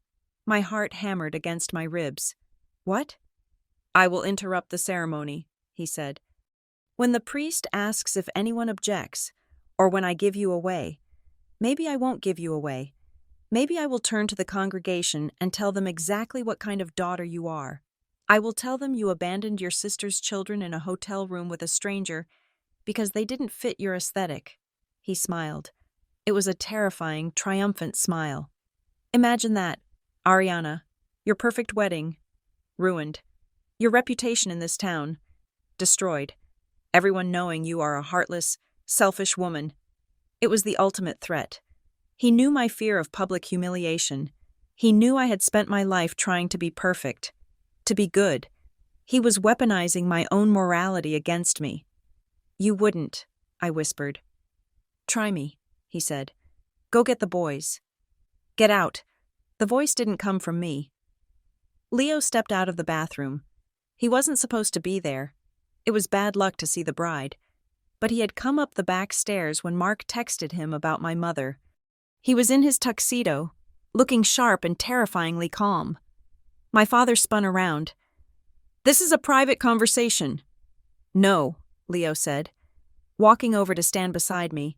My heart hammered against my ribs. What? I will interrupt the ceremony, he said. When the priest asks if anyone objects, or when I give you away, maybe I won't give you away. Maybe I will turn to the congregation and tell them exactly what kind of daughter you are. I will tell them you abandoned your sister's children in a hotel room with a stranger because they didn't fit your aesthetic. He smiled. It was a terrifying, triumphant smile. Imagine that, Ariana, your perfect wedding, ruined. Your reputation in this town, destroyed. Everyone knowing you are a heartless, selfish woman. It was the ultimate threat. He knew my fear of public humiliation. He knew I had spent my life trying to be perfect, to be good. He was weaponizing my own morality against me. You wouldn't, I whispered. Try me, he said. Go get the boys. Get out. The voice didn't come from me. Leo stepped out of the bathroom. He wasn't supposed to be there. It was bad luck to see the bride. But he had come up the back stairs when Mark texted him about my mother. He was in his tuxedo, looking sharp and terrifyingly calm. My father spun around. This is a private conversation. No, Leo said, walking over to stand beside me.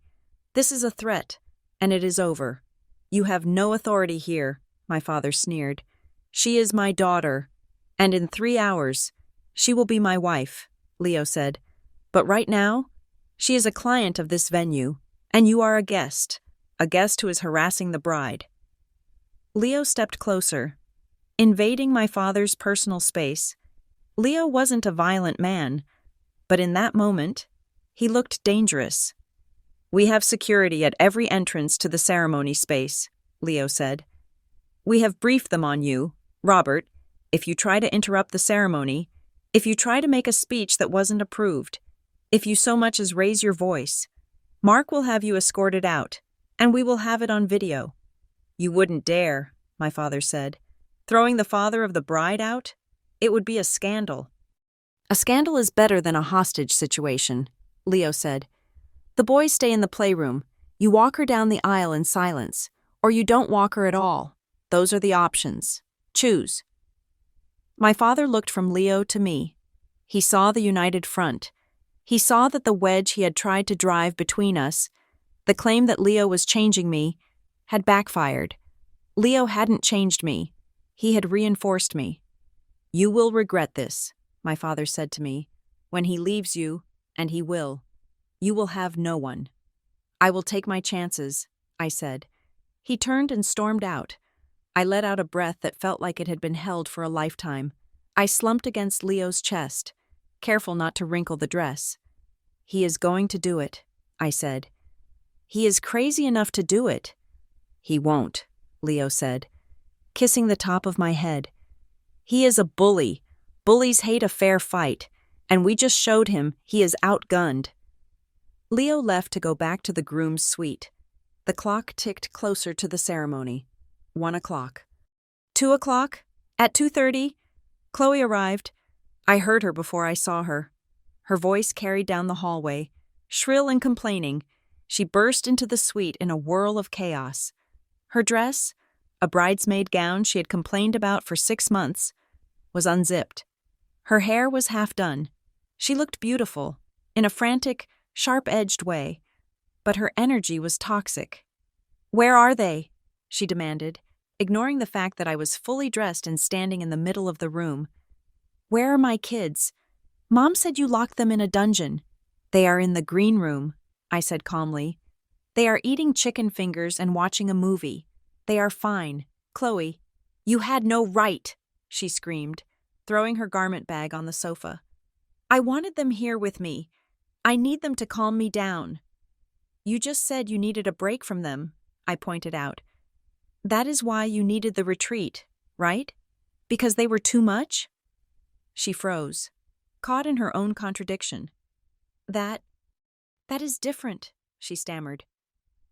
This is a threat, and it is over. You have no authority here, my father sneered. She is my daughter, and in 3 hours, she will be my wife, Leo said. But right now, she is a client of this venue, and you are a guest who is harassing the bride. Leo stepped closer, invading my father's personal space. Leo wasn't a violent man, but in that moment, he looked dangerous. We have security at every entrance to the ceremony space, Leo said. We have briefed them on you, Robert. If you try to interrupt the ceremony, if you try to make a speech that wasn't approved, if you so much as raise your voice, Mark will have you escorted out, and we will have it on video. You wouldn't dare, my father said. Throwing the father of the bride out? It would be a scandal. A scandal is better than a hostage situation, Leo said. The boys stay in the playroom. You walk her down the aisle in silence, or you don't walk her at all. Those are the options. Choose. My father looked from Leo to me. He saw the united front. He saw that the wedge he had tried to drive between us, the claim that Leo was changing me, had backfired. Leo hadn't changed me. He had reinforced me. You will regret this, my father said to me. When he leaves you, and he will, you will have no one. I will take my chances, I said. He turned and stormed out. I let out a breath that felt like it had been held for a lifetime. I slumped against Leo's chest, careful not to wrinkle the dress. He is going to do it, I said. He is crazy enough to do it. He won't, Leo said, kissing the top of my head. He is a bully. Bullies hate a fair fight, and we just showed him he is outgunned. Leo left to go back to the groom's suite. The clock ticked closer to the ceremony. 1 o'clock. 2 o'clock? At 2:30? Chloe arrived. I heard her before I saw her. Her voice carried down the hallway, shrill and complaining. She burst into the suite in a whirl of chaos. Her dress, a bridesmaid gown she had complained about for 6 months, was unzipped. Her hair was half done. She looked beautiful, in a frantic, sharp-edged way, but her energy was toxic. Where are they? she demanded, ignoring the fact that I was fully dressed and standing in the middle of the room. Where are my kids? Mom said you locked them in a dungeon. They are in the green room, I said calmly. They are eating chicken fingers and watching a movie. They are fine. Chloe, you had no right, she screamed, throwing her garment bag on the sofa. I wanted them here with me. I need them to calm me down. You just said you needed a break from them, I pointed out. That is why you needed the retreat, right? Because they were too much? She froze, caught in her own contradiction. That is different, she stammered.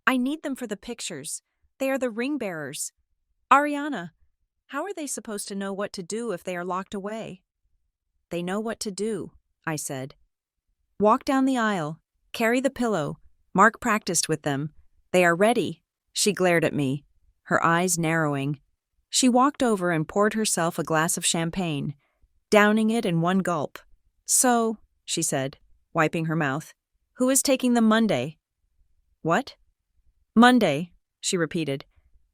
I need them for the pictures. They are the ring bearers. Ariana, how are they supposed to know what to do if they are locked away? They know what to do, I said. Walk down the aisle. Carry the pillow. Mark practiced with them. They are ready. She glared at me, her eyes narrowing. She walked over and poured herself a glass of champagne, downing it in one gulp. So, she said, wiping her mouth, who is taking them Monday? What? Monday, she repeated.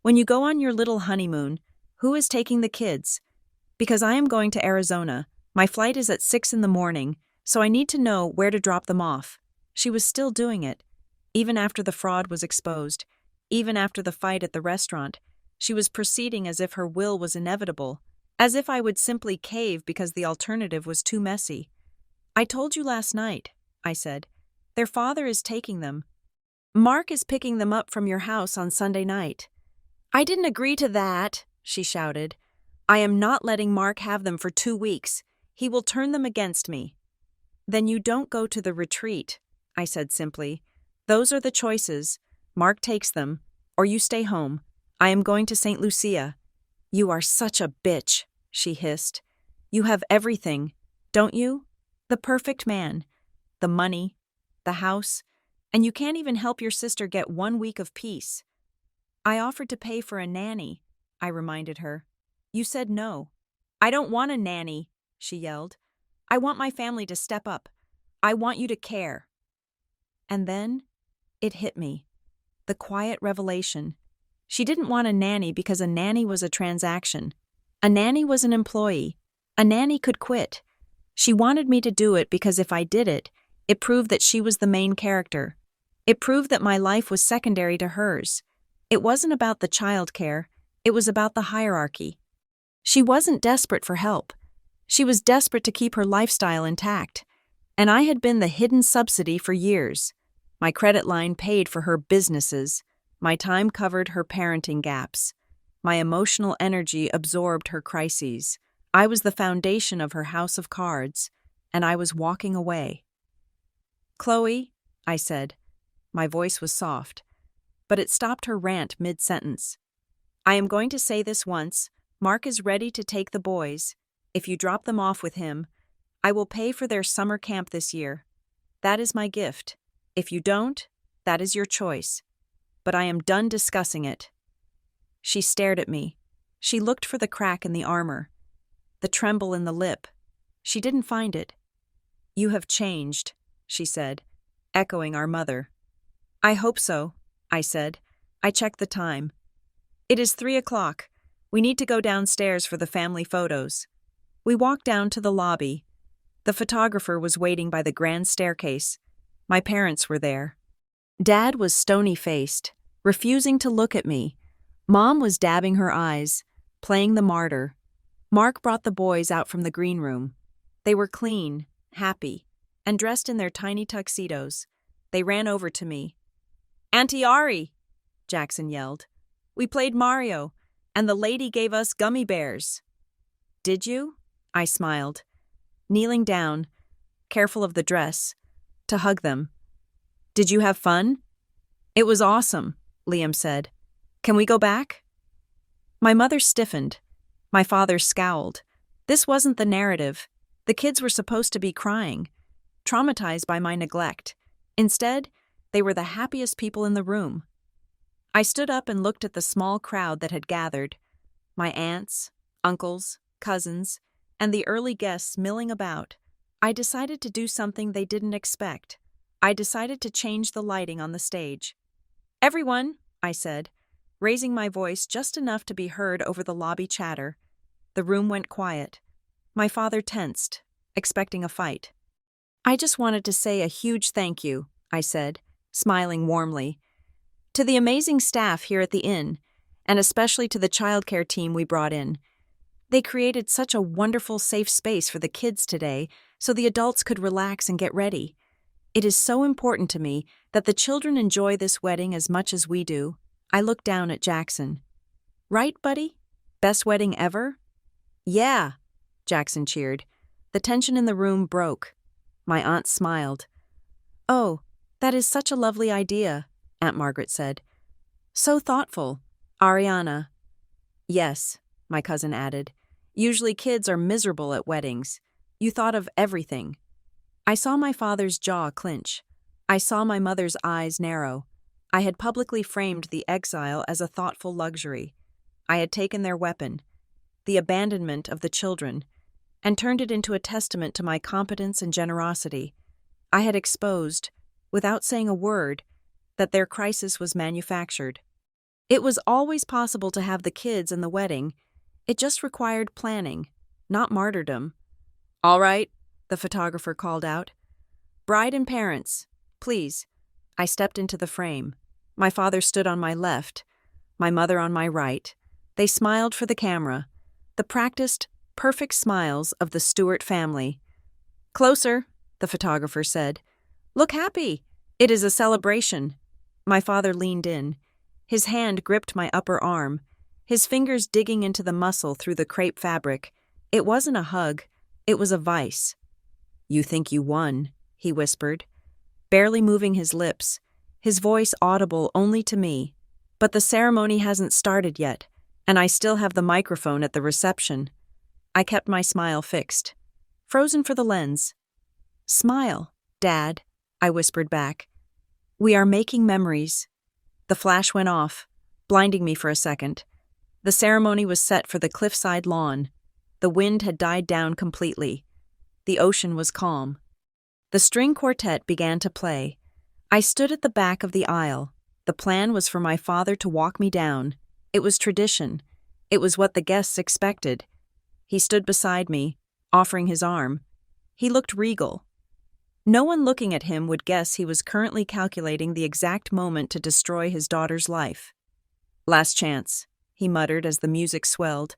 When you go on your little honeymoon, who is taking the kids? Because I am going to Arizona. My flight is at 6 in the morning, so I need to know where to drop them off. She was still doing it. Even after the fraud was exposed, even after the fight at the restaurant, she was proceeding as if her will was inevitable, as if I would simply cave because the alternative was too messy. I told you last night, I said. Their father is taking them. Mark is picking them up from your house on Sunday night. I didn't agree to that, she shouted. I am not letting Mark have them for 2 weeks. He will turn them against me. Then you don't go to the retreat, I said simply. Those are the choices. Mark takes them, or you stay home. I am going to St. Lucia. You are such a bitch, she hissed. You have everything, don't you? The perfect man, the money, the house, and you can't even help your sister get 1 week of peace. I offered to pay for a nanny, I reminded her. You said no. I don't want a nanny, she yelled. I want my family to step up. I want you to care. And then it hit me. The quiet revelation. She didn't want a nanny because a nanny was a transaction. A nanny was an employee. A nanny could quit. She wanted me to do it because if I did it, it proved that she was the main character. It proved that my life was secondary to hers. It wasn't about the childcare. It was about the hierarchy. She wasn't desperate for help. She was desperate to keep her lifestyle intact. And I had been the hidden subsidy for years. My credit line paid for her businesses. My time covered her parenting gaps. My emotional energy absorbed her crises. I was the foundation of her house of cards, and I was walking away. Chloe, I said. My voice was soft, but it stopped her rant mid-sentence. I am going to say this once. Mark is ready to take the boys. If you drop them off with him, I will pay for their summer camp this year. That is my gift. If you don't, that is your choice. But I am done discussing it. She stared at me. She looked for the crack in the armor, the tremble in the lip. She didn't find it. You have changed, she said, echoing our mother. I hope so, I said. I checked the time. It is 3 o'clock. We need to go downstairs for the family photos. We walked down to the lobby. The photographer was waiting by the grand staircase. My parents were there. Dad was stony-faced, refusing to look at me. Mom was dabbing her eyes, playing the martyr. Mark brought the boys out from the green room. They were clean, happy, and dressed in their tiny tuxedos. They ran over to me. Auntie Ari, Jackson yelled. We played Mario, and the lady gave us gummy bears. Did you? I smiled, kneeling down, careful of the dress, to hug them. Did you have fun? It was awesome, Liam said. Can we go back? My mother stiffened. My father scowled. This wasn't the narrative. The kids were supposed to be crying, traumatized by my neglect. Instead, they were the happiest people in the room. I stood up and looked at the small crowd that had gathered. My aunts, uncles, cousins, and the early guests milling about. I decided to do something they didn't expect. I decided to change the lighting on the stage. Everyone, I said, raising my voice just enough to be heard over the lobby chatter. The room went quiet. My father tensed, expecting a fight. "I just wanted to say a huge thank you," I said, smiling warmly, "to the amazing staff here at the inn, and especially to the childcare team we brought in. They created such a wonderful, safe space for the kids today so the adults could relax and get ready. It is so important to me that the children enjoy this wedding as much as we do." I looked down at Jackson. "Right, buddy? Best wedding ever?" "Yeah," Jackson cheered. The tension in the room broke. My aunt smiled. "Oh, that is such a lovely idea," Aunt Margaret said. "So thoughtful. Ariana." "Yes," my cousin added. "Usually kids are miserable at weddings. You thought of everything." I saw my father's jaw clench. I saw my mother's eyes narrow. I had publicly framed the exile as a thoughtful luxury. I had taken their weapon, the abandonment of the children, and turned it into a testament to my competence and generosity. I had exposed, without saying a word, that their crisis was manufactured. It was always possible to have the kids and the wedding. It just required planning, not martyrdom. "All right," the photographer called out. "Bride and parents, please." I stepped into the frame. My father stood on my left, my mother on my right. They smiled for the camera, the practiced, perfect smiles of the Stewart family. "Closer," the photographer said. "Look happy. It is a celebration." My father leaned in. His hand gripped my upper arm, his fingers digging into the muscle through the crepe fabric. It wasn't a hug, it was a vice. "You think you won," he whispered, barely moving his lips, his voice audible only to me. "But the ceremony hasn't started yet, and I still have the microphone at the reception." I kept my smile fixed, frozen for the lens. "Smile, Dad," I whispered back. "We are making memories." The flash went off, blinding me for a second. The ceremony was set for the cliffside lawn. The wind had died down completely. The ocean was calm. The string quartet began to play. I stood at the back of the aisle. The plan was for my father to walk me down. It was tradition. It was what the guests expected. He stood beside me, offering his arm. He looked regal. No one looking at him would guess he was currently calculating the exact moment to destroy his daughter's life. "Last chance," he muttered as the music swelled.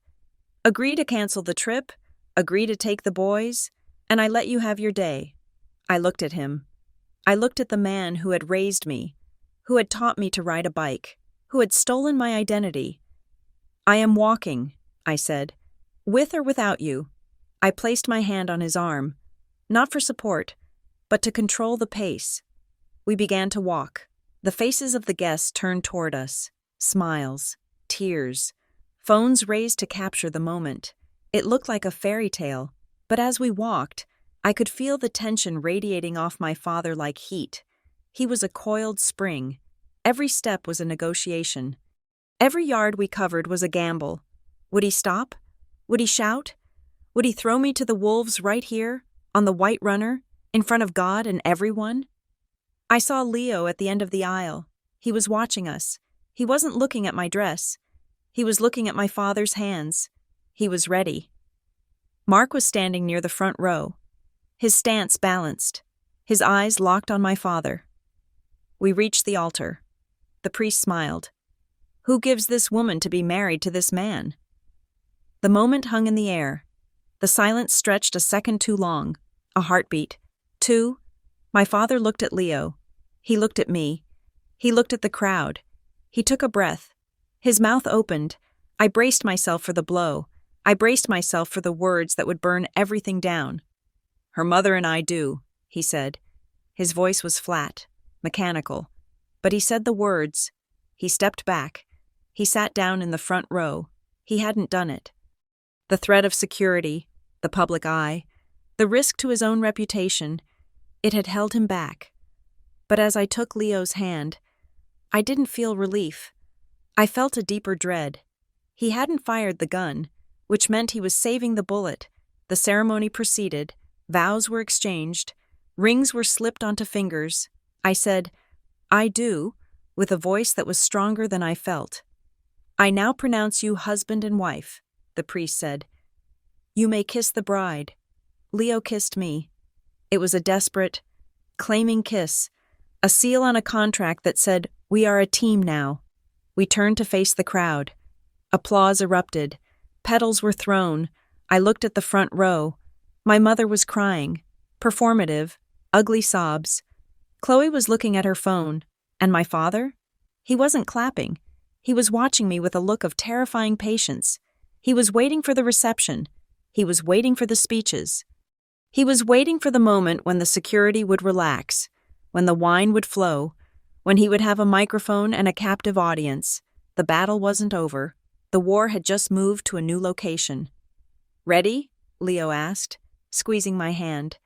"Agree to cancel the trip, agree to take the boys, and I let you have your day." I looked at him. I looked at the man who had raised me, who had taught me to ride a bike, who had stolen my identity. "I am walking," I said, "with or without you." I placed my hand on his arm, not for support, but to control the pace. We began to walk. The faces of the guests turned toward us. Smiles, tears, phones raised to capture the moment. It looked like a fairy tale, but as we walked, I could feel the tension radiating off my father like heat. He was a coiled spring. Every step was a negotiation. Every yard we covered was a gamble. Would he stop? Would he shout? Would he throw me to the wolves right here, on the white runner, in front of God and everyone? I saw Leo at the end of the aisle. He was watching us. He wasn't looking at my dress. He was looking at my father's hands. He was ready. Mark was standing near the front row, his stance balanced, his eyes locked on my father. We reached the altar. The priest smiled. "Who gives this woman to be married to this man?" The moment hung in the air. The silence stretched a second too long. A heartbeat. 2. My father looked at Leo. He looked at me. He looked at the crowd. He took a breath. His mouth opened. I braced myself for the blow. I braced myself for the words that would burn everything down. "Her mother and I do," he said. His voice was flat, mechanical. But he said the words. He stepped back. He sat down in the front row. He hadn't done it. The threat of security, the public eye, the risk to his own reputation, it had held him back. But as I took Leo's hand, I didn't feel relief. I felt a deeper dread. He hadn't fired the gun, which meant he was saving the bullet. The ceremony proceeded. Vows were exchanged. Rings were slipped onto fingers. I said, "I do," with a voice that was stronger than I felt. I now pronounce you husband and wife, the priest said. You may kiss the bride. Leo kissed me. It was a desperate, claiming kiss, a seal on a contract that said, we are a team now. We turned to face the crowd. Applause erupted. Petals were thrown. I looked at the front row. My mother was crying. Performative, ugly sobs. Chloe was looking at her phone. And my father? He wasn't clapping. He was watching me with a look of terrifying patience. He was waiting for the reception. He was waiting for the speeches. He was waiting for the moment when the security would relax, when the wine would flow, when he would have a microphone and a captive audience. The battle wasn't over. The war had just moved to a new location. Ready? Leo asked, squeezing my hand.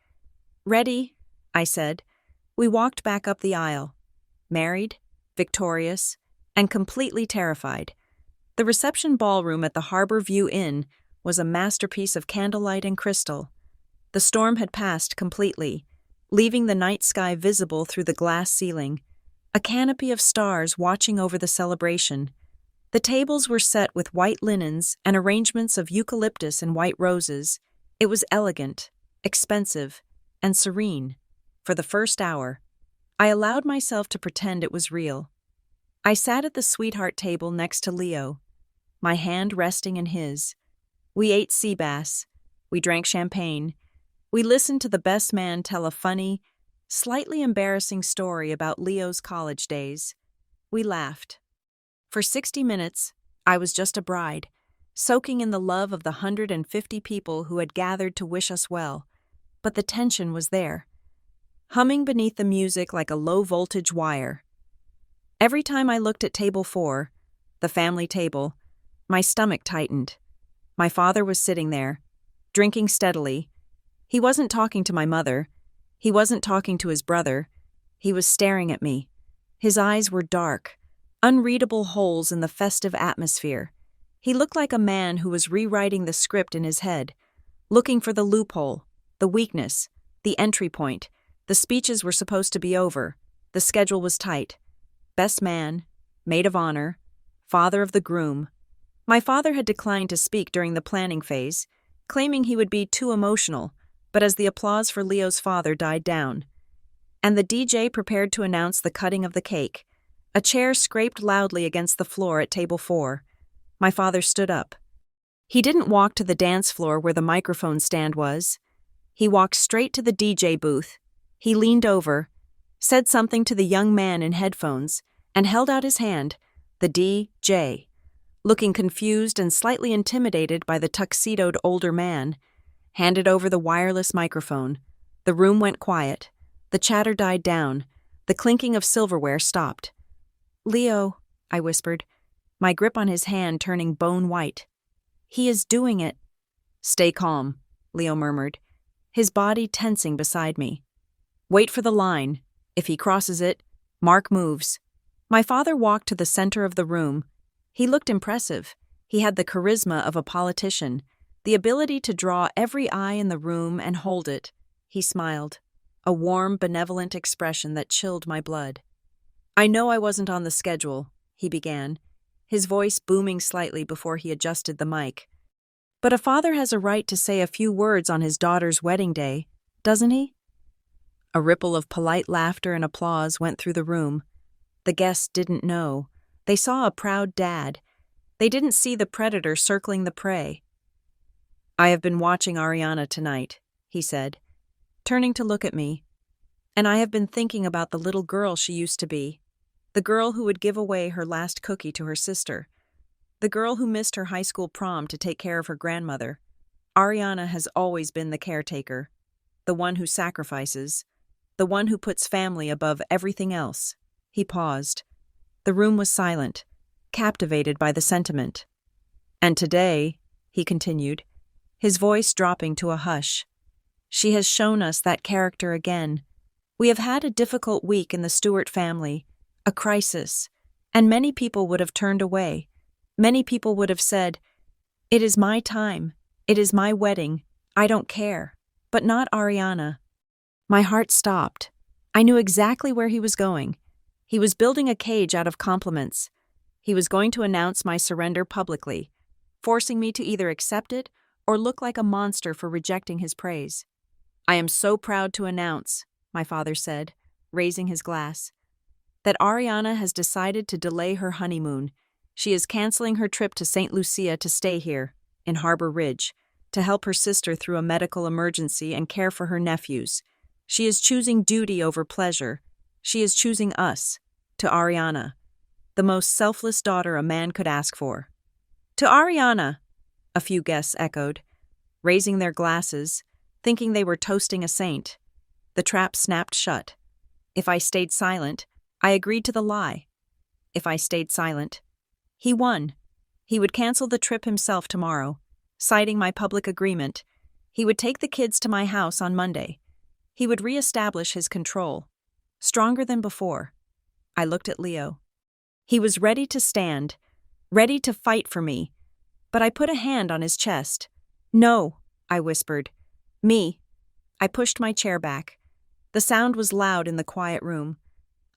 Ready, I said. We walked back up the aisle. Married, victorious, and completely terrified. The reception ballroom at the Harbor View Inn was a masterpiece of candlelight and crystal. The storm had passed completely, leaving the night sky visible through the glass ceiling, a canopy of stars watching over the celebration. The tables were set with white linens and arrangements of eucalyptus and white roses. It was elegant, expensive, and serene. For the first hour, I allowed myself to pretend it was real. I sat at the sweetheart table next to Leo, my hand resting in his. We ate sea bass. We drank champagne. We listened to the best man tell a funny, slightly embarrassing story about Leo's college days. We laughed. For 60 minutes, I was just a bride, soaking in the love of the 150 people who had gathered to wish us well. But the tension was there, humming beneath the music like a low-voltage wire. Every time I looked at table 4, the family table, my stomach tightened. My father was sitting there, drinking steadily. He wasn't talking to my mother. He wasn't talking to his brother. He was staring at me. His eyes were dark, unreadable holes in the festive atmosphere. He looked like a man who was rewriting the script in his head, looking for the loophole, the weakness, the entry point. The speeches were supposed to be over. The schedule was tight. Best man, maid of honor, father of the groom. My father had declined to speak during the planning phase, claiming he would be too emotional, but as the applause for Leo's father died down, and the DJ prepared to announce the cutting of the cake, a chair scraped loudly against the floor at table 4. My father stood up. He didn't walk to the dance floor where the microphone stand was. He walked straight to the DJ booth. He leaned over, said something to the young man in headphones, and held out his hand, the DJ. Looking confused and slightly intimidated by the tuxedoed older man, handed over the wireless microphone. The room went quiet. The chatter died down. The clinking of silverware stopped. Leo, I whispered, my grip on his hand turning bone white. He is doing it. Stay calm, Leo murmured, his body tensing beside me. Wait for the line. If he crosses it, Mark moves. My father walked to the center of the room. He looked impressive. He had the charisma of a politician, the ability to draw every eye in the room and hold it. He smiled, a warm, benevolent expression that chilled my blood. I know I wasn't on the schedule, he began, his voice booming slightly before he adjusted the mic. But a father has a right to say a few words on his daughter's wedding day, doesn't he? A ripple of polite laughter and applause went through the room. The guests didn't know. They saw a proud dad. They didn't see the predator circling the prey. I have been watching Ariana tonight, he said, turning to look at me. And I have been thinking about the little girl she used to be. The girl who would give away her last cookie to her sister. The girl who missed her high school prom to take care of her grandmother. Ariana has always been the caretaker, the one who sacrifices, the one who puts family above everything else. He paused. The room was silent, captivated by the sentiment. And today, he continued, his voice dropping to a hush, she has shown us that character again. We have had a difficult week in the Stewart family, a crisis, and many people would have turned away. Many people would have said, "It is my time. It is my wedding. I don't care." But not Ariana. My heart stopped. I knew exactly where he was going. He was building a cage out of compliments. He was going to announce my surrender publicly, forcing me to either accept it or look like a monster for rejecting his praise. "I am so proud to announce," my father said, raising his glass, "that Ariana has decided to delay her honeymoon. She is canceling her trip to St. Lucia to stay here, in Harbor Ridge, to help her sister through a medical emergency and care for her nephews. She is choosing duty over pleasure. She is choosing us, to Ariana, the most selfless daughter a man could ask for." "To Ariana," a few guests echoed, raising their glasses, thinking they were toasting a saint. The trap snapped shut. If I stayed silent, I agreed to the lie. If I stayed silent, he won. He would cancel the trip himself tomorrow, citing my public agreement. He would take the kids to my house on Monday. He would reestablish his control, stronger than before. I looked at Leo. He was ready to stand, ready to fight for me, but I put a hand on his chest. "No," I whispered. "Me." I pushed my chair back. The sound was loud in the quiet room.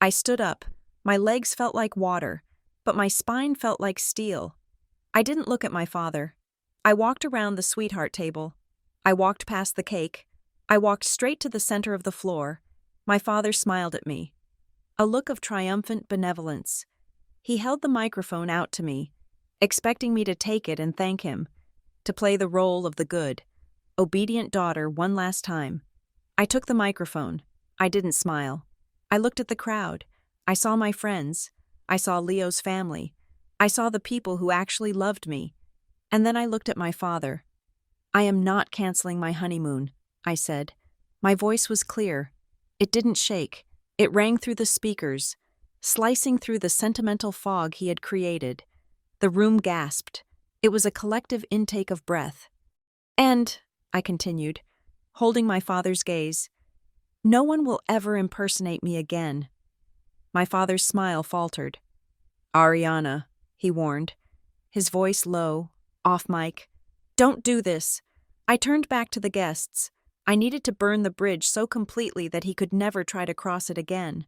I stood up. My legs felt like water, but my spine felt like steel. I didn't look at my father. I walked around the sweetheart table. I walked past the cake. I walked straight to the center of the floor. My father smiled at me. A look of triumphant benevolence. He held the microphone out to me, expecting me to take it and thank him, to play the role of the good, obedient daughter one last time. I took the microphone. I didn't smile. I looked at the crowd. I saw my friends. I saw Leo's family. I saw the people who actually loved me. And then I looked at my father. "I am not canceling my honeymoon," I said. My voice was clear. It didn't shake. It rang through the speakers, slicing through the sentimental fog he had created. The room gasped. It was a collective intake of breath. "And," I continued, holding my father's gaze, "no one will ever impersonate me again." My father's smile faltered. "Ariana," he warned, his voice low, off mic. "Don't do this." I turned back to the guests. I needed to burn the bridge so completely that he could never try to cross it again.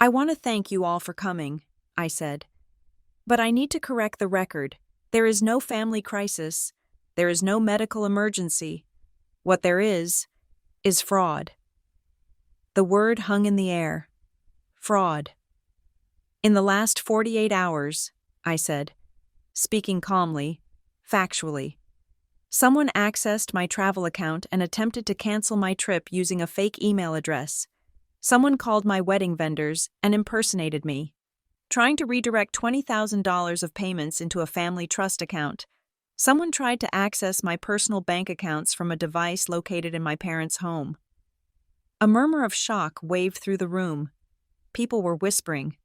"I want to thank you all for coming," I said. "But I need to correct the record. There is no family crisis. There is no medical emergency. What there is fraud." The word hung in the air. Fraud. "In the last 48 hours, I said, speaking calmly, factually, someone accessed my travel account and attempted to cancel my trip using a fake email address. Someone called my wedding vendors and impersonated me, trying to redirect $20,000 of payments into a family trust account. Someone tried to access my personal bank accounts from a device located in my parents' home." A murmur of shock waved through the room. People were whispering.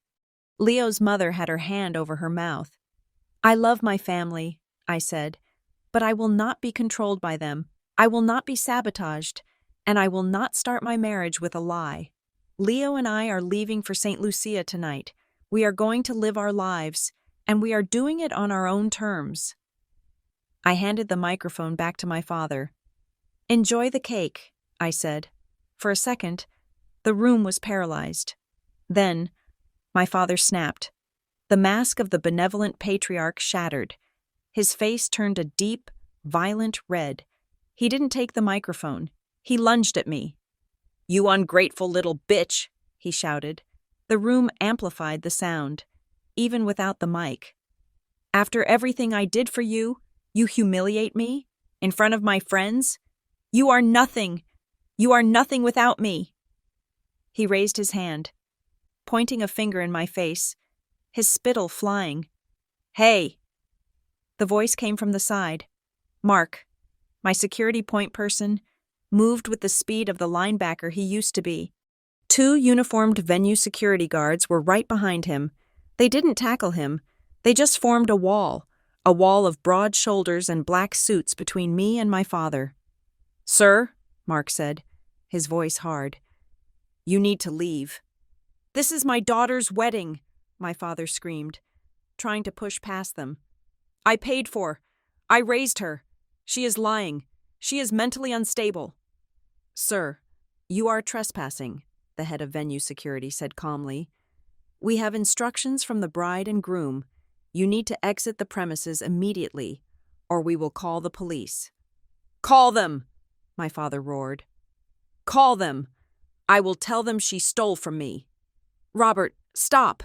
Leo's mother had her hand over her mouth. "I love my family," I said, "but I will not be controlled by them. I will not be sabotaged, and I will not start my marriage with a lie. Leo and I are leaving for St. Lucia tonight. We are going to live our lives, and we are doing it on our own terms." I handed the microphone back to my father. "Enjoy the cake," I said. For a second, the room was paralyzed. Then, my father snapped. The mask of the benevolent patriarch shattered. His face turned a deep, violent red. He didn't take the microphone. He lunged at me. "You ungrateful little bitch," he shouted. The room amplified the sound, even without the mic. "After everything I did for you, you humiliate me? In front of my friends? You are nothing. You are nothing without me." He raised his hand, pointing a finger in my face, his spittle flying. "Hey!" The voice came from the side. Mark, my security point person, moved with the speed of the linebacker he used to be. 2 uniformed venue security guards were right behind him. They didn't tackle him. They just formed a wall of broad shoulders and black suits between me and my father. "Sir," Mark said, his voice hard, "you need to leave." "This is my daughter's wedding," my father screamed, trying to push past them. "I paid for. I raised her. She is lying. She is mentally unstable." "Sir, you are trespassing," the head of venue security said calmly. "We have instructions from the bride and groom. You need to exit the premises immediately, or we will call the police." "Call them!" my father roared. "Call them! I will tell them she stole from me." "Robert, stop!"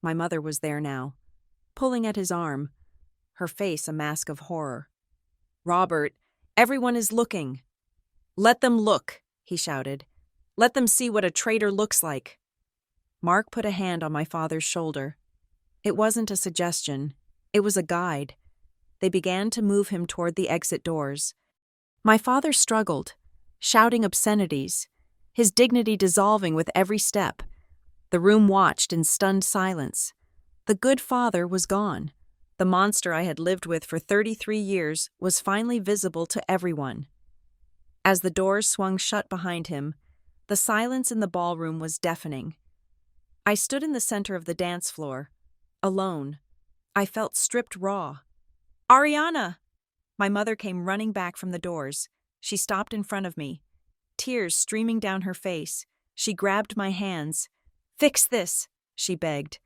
My mother was there now, pulling at his arm, her face a mask of horror. "Robert, everyone is looking." "Let them look," he shouted. "Let them see what a traitor looks like." Mark put a hand on my father's shoulder. It wasn't a suggestion, it was a guide. They began to move him toward the exit doors. My father struggled, shouting obscenities, his dignity dissolving with every step. The room watched in stunned silence. The good father was gone. The monster I had lived with for 33 years was finally visible to everyone. As the doors swung shut behind him, the silence in the ballroom was deafening. I stood in the center of the dance floor, alone. I felt stripped raw. "Ariana!" My mother came running back from the doors. She stopped in front of me, tears streaming down her face. She grabbed my hands. "Fix this," she begged.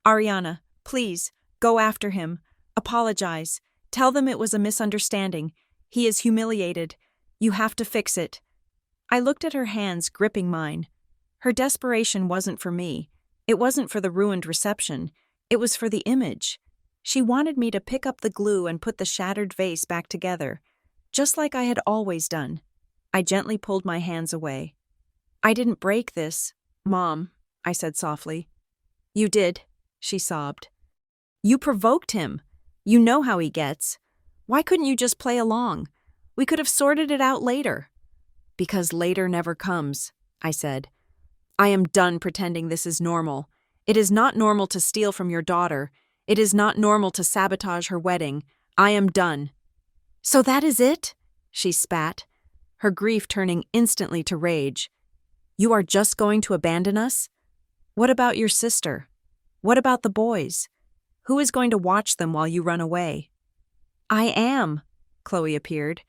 "Ariana, please, go after him. Apologize. Tell them it was a misunderstanding. He is humiliated. You have to fix it." I looked at her hands gripping mine. Her desperation wasn't for me. It wasn't for the ruined reception. It was for the image. She wanted me to pick up the glue and put the shattered vase back together, just like I had always done. I gently pulled my hands away. "I didn't break this, Mom," I said softly. "You did," she sobbed. "You provoked him. You know how he gets. Why couldn't you just play along? We could have sorted it out later." "Because later never comes," I said. "I am done pretending this is normal. It is not normal to steal from your daughter. It is not normal to sabotage her wedding. I am done." "So that is it?" she spat, her grief turning instantly to rage. "You are just going to abandon us? What about your sister? What about the boys? Who is going to watch them while you run away?" "I am," Chloe appeared,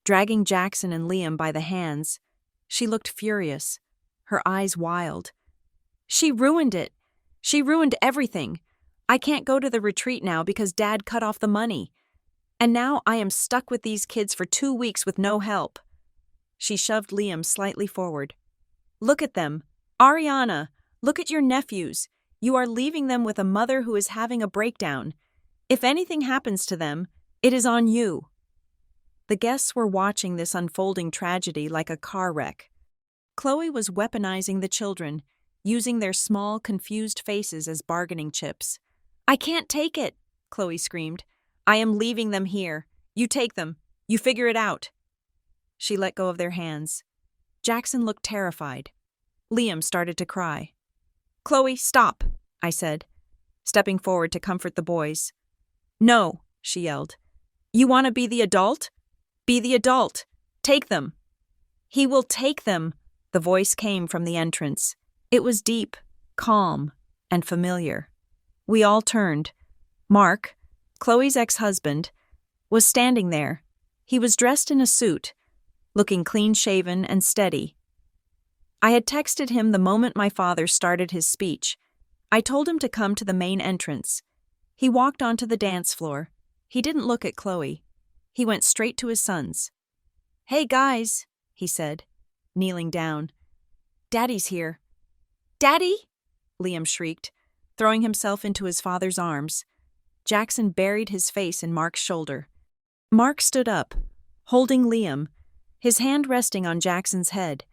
dragging Jackson and Liam by the hands. She looked furious, her eyes wild. "She ruined it. She ruined everything. I can't go to the retreat now because Dad cut off the money. And now I am stuck with these kids for 2 weeks with no help." She shoved Liam slightly forward. "Look at them. Ariana, look at your nephews. You are leaving them with a mother who is having a breakdown. If anything happens to them, it is on you." The guests were watching this unfolding tragedy like a car wreck. Chloe was weaponizing the children, using their small, confused faces as bargaining chips. "I can't take it," Chloe screamed. "I am leaving them here. You take them. You figure it out." She let go of their hands. Jackson looked terrified. Liam started to cry. "Chloe, stop," I said, stepping forward to comfort the boys. "No," she yelled. "You want to be the adult? Be the adult. Take them." "He will take them," the voice came from the entrance. It was deep, calm, and familiar. We all turned. Mark, Chloe's ex-husband, was standing there. He was dressed in a suit, looking clean-shaven and steady. I had texted him the moment my father started his speech. I told him to come to the main entrance. He walked onto the dance floor. He didn't look at Chloe. He went straight to his sons. "Hey, guys," he said, kneeling down. "Daddy's here." "Daddy!" Liam shrieked, throwing himself into his father's arms. Jackson buried his face in Mark's shoulder. Mark stood up, holding Liam, his hand resting on Jackson's head.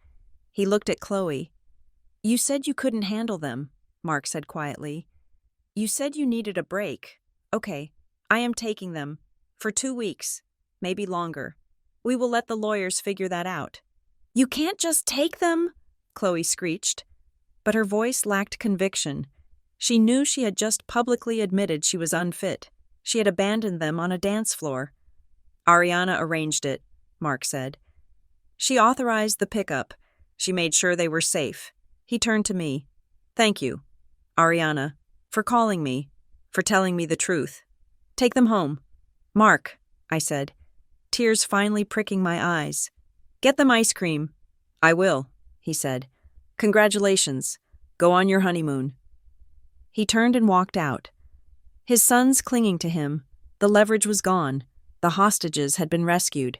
He looked at Chloe. "You said you couldn't handle them," Mark said quietly. "You said you needed a break. Okay, I am taking them. For 2 weeks, maybe longer. We will let the lawyers figure that out." "You can't just take them," Chloe screeched. But her voice lacked conviction. She knew she had just publicly admitted she was unfit. She had abandoned them on a dance floor. "Ariana arranged it," Mark said. "She authorized the pickup. She made sure they were safe." He turned to me. "Thank you, Ariana, for calling me, for telling me the truth. Take them home." "Mark," I said, tears finally pricking my eyes. "Get them ice cream." "I will," he said. "Congratulations. Go on your honeymoon." He turned and walked out. His sons clinging to him. The leverage was gone. The hostages had been rescued.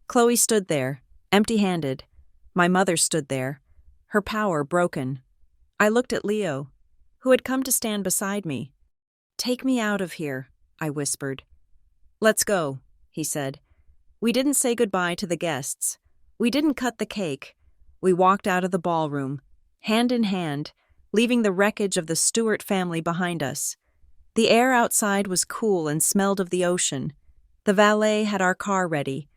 Chloe stood there, empty-handed. My mother stood there, her power broken. I looked at Leo, who had come to stand beside me. "Take me out of here," I whispered. "Let's go," he said. We didn't say goodbye to the guests. We didn't cut the cake. We walked out of the ballroom, hand in hand, leaving the wreckage of the Stewart family behind us. The air outside was cool and smelled of the ocean. The valet had our car ready,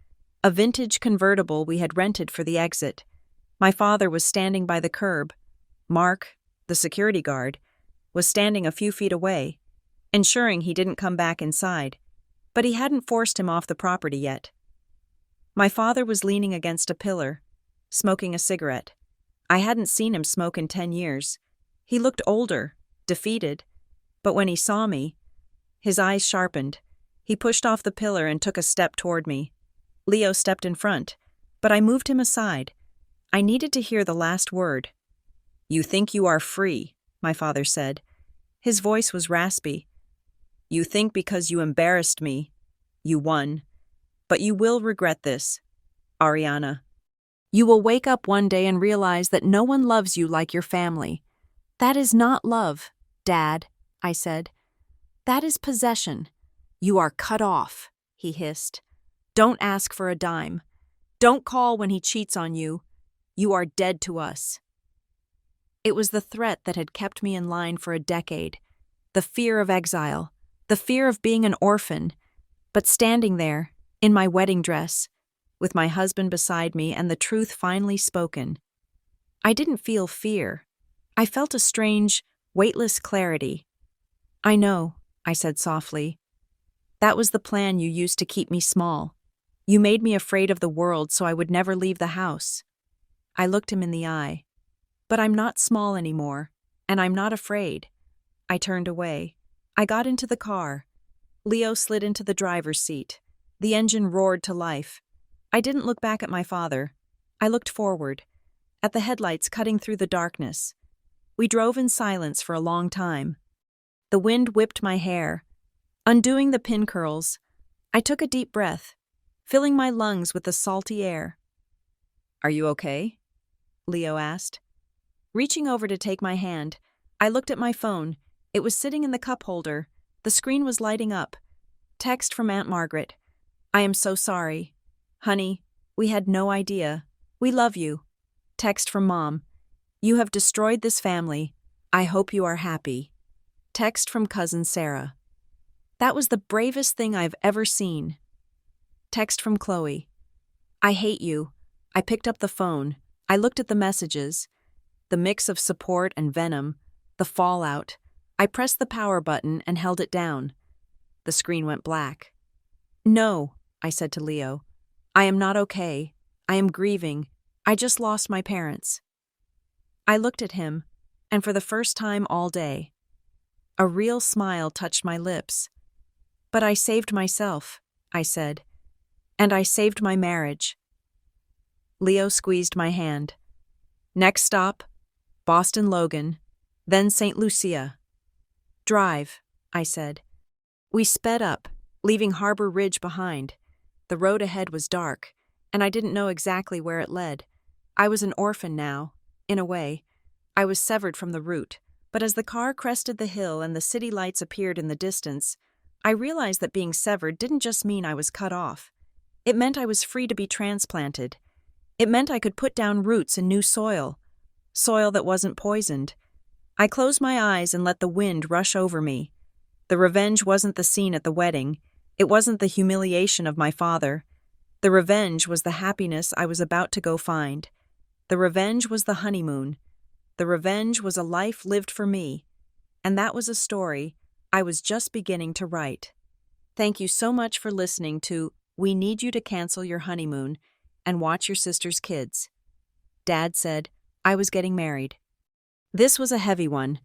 a vintage convertible we had rented for the exit. My father was standing by the curb. Mark, the security guard, was standing a few feet away, ensuring he didn't come back inside, but he hadn't forced him off the property yet. My father was leaning against a pillar, smoking a cigarette. I hadn't seen him smoke in 10 years. He looked older, defeated, but when he saw me, his eyes sharpened. He pushed off the pillar and took a step toward me. Leo stepped in front, but I moved him aside. I needed to hear the last word. "You think you are free," my father said. His voice was raspy. "You think because you embarrassed me, you won. But you will regret this, Ariana. You will wake up one day and realize that no one loves you like your family. That is not love, Dad," I said. "That is possession. You are cut off," he hissed. "Don't ask for a dime. Don't call when he cheats on you. You are dead to us." It was the threat that had kept me in line for a decade. The fear of exile, the fear of being an orphan. But standing there, in my wedding dress, with my husband beside me and the truth finally spoken, I didn't feel fear. I felt a strange, weightless clarity. "I know," I said softly. "That was the plan you used to keep me small. You made me afraid of the world so I would never leave the house." I looked him in the eye. "But I'm not small anymore, and I'm not afraid." I turned away. I got into the car. Leo slid into the driver's seat. The engine roared to life. I didn't look back at my father. I looked forward, at the headlights cutting through the darkness. We drove in silence for a long time. The wind whipped my hair, undoing the pin curls. I took a deep breath, filling my lungs with the salty air. "Are you okay?" Leo asked. Reaching over to take my hand, I looked at my phone. It was sitting in the cup holder. The screen was lighting up. Text from Aunt Margaret. "I am so sorry. Honey, we had no idea. We love you." Text from Mom. "You have destroyed this family. I hope you are happy." Text from Cousin Sarah. "That was the bravest thing I've ever seen." Text from Chloe. "I hate you." I picked up the phone. I looked at the messages. The mix of support and venom, the fallout. I pressed the power button and held it down. The screen went black. "No," I said to Leo. "I am not okay. I am grieving. I just lost my parents." I looked at him, and for the first time all day, a real smile touched my lips. "But I saved myself," I said. "And I saved my marriage." Leo squeezed my hand. "Next stop, Boston Logan, then St. Lucia." "Drive," I said. We sped up, leaving Harbor Ridge behind. The road ahead was dark, and I didn't know exactly where it led. I was an orphan now, in a way. I was severed from the route, but as the car crested the hill and the city lights appeared in the distance, I realized that being severed didn't just mean I was cut off. It meant I was free to be transplanted. It meant I could put down roots in new soil that wasn't poisoned. I closed my eyes and let the wind rush over me. The revenge wasn't the scene at the wedding. It wasn't the humiliation of my father. The revenge was the happiness I was about to go find. The revenge was the honeymoon. The revenge was a life lived for me. And that was a story I was just beginning to write. Thank you so much for listening to We Need You to Cancel Your Honeymoon and Watch Your Sister's Kids. Dad said I was getting married. This was a heavy one,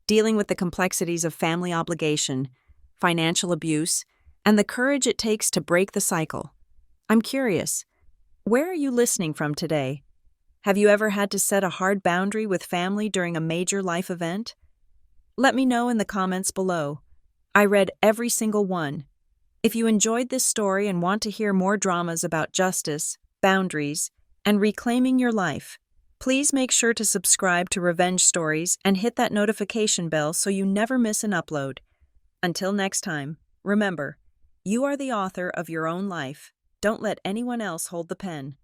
dealing with the complexities of family obligation, financial abuse, and the courage it takes to break the cycle. I'm curious, where are you listening from today? Have you ever had to set a hard boundary with family during a major life event? Let me know in the comments below. I read every single one. If you enjoyed this story and want to hear more dramas about justice, boundaries, and reclaiming your life, please make sure to subscribe to Revenge Stories and hit that notification bell so you never miss an upload. Until next time, remember, you are the author of your own life. Don't let anyone else hold the pen.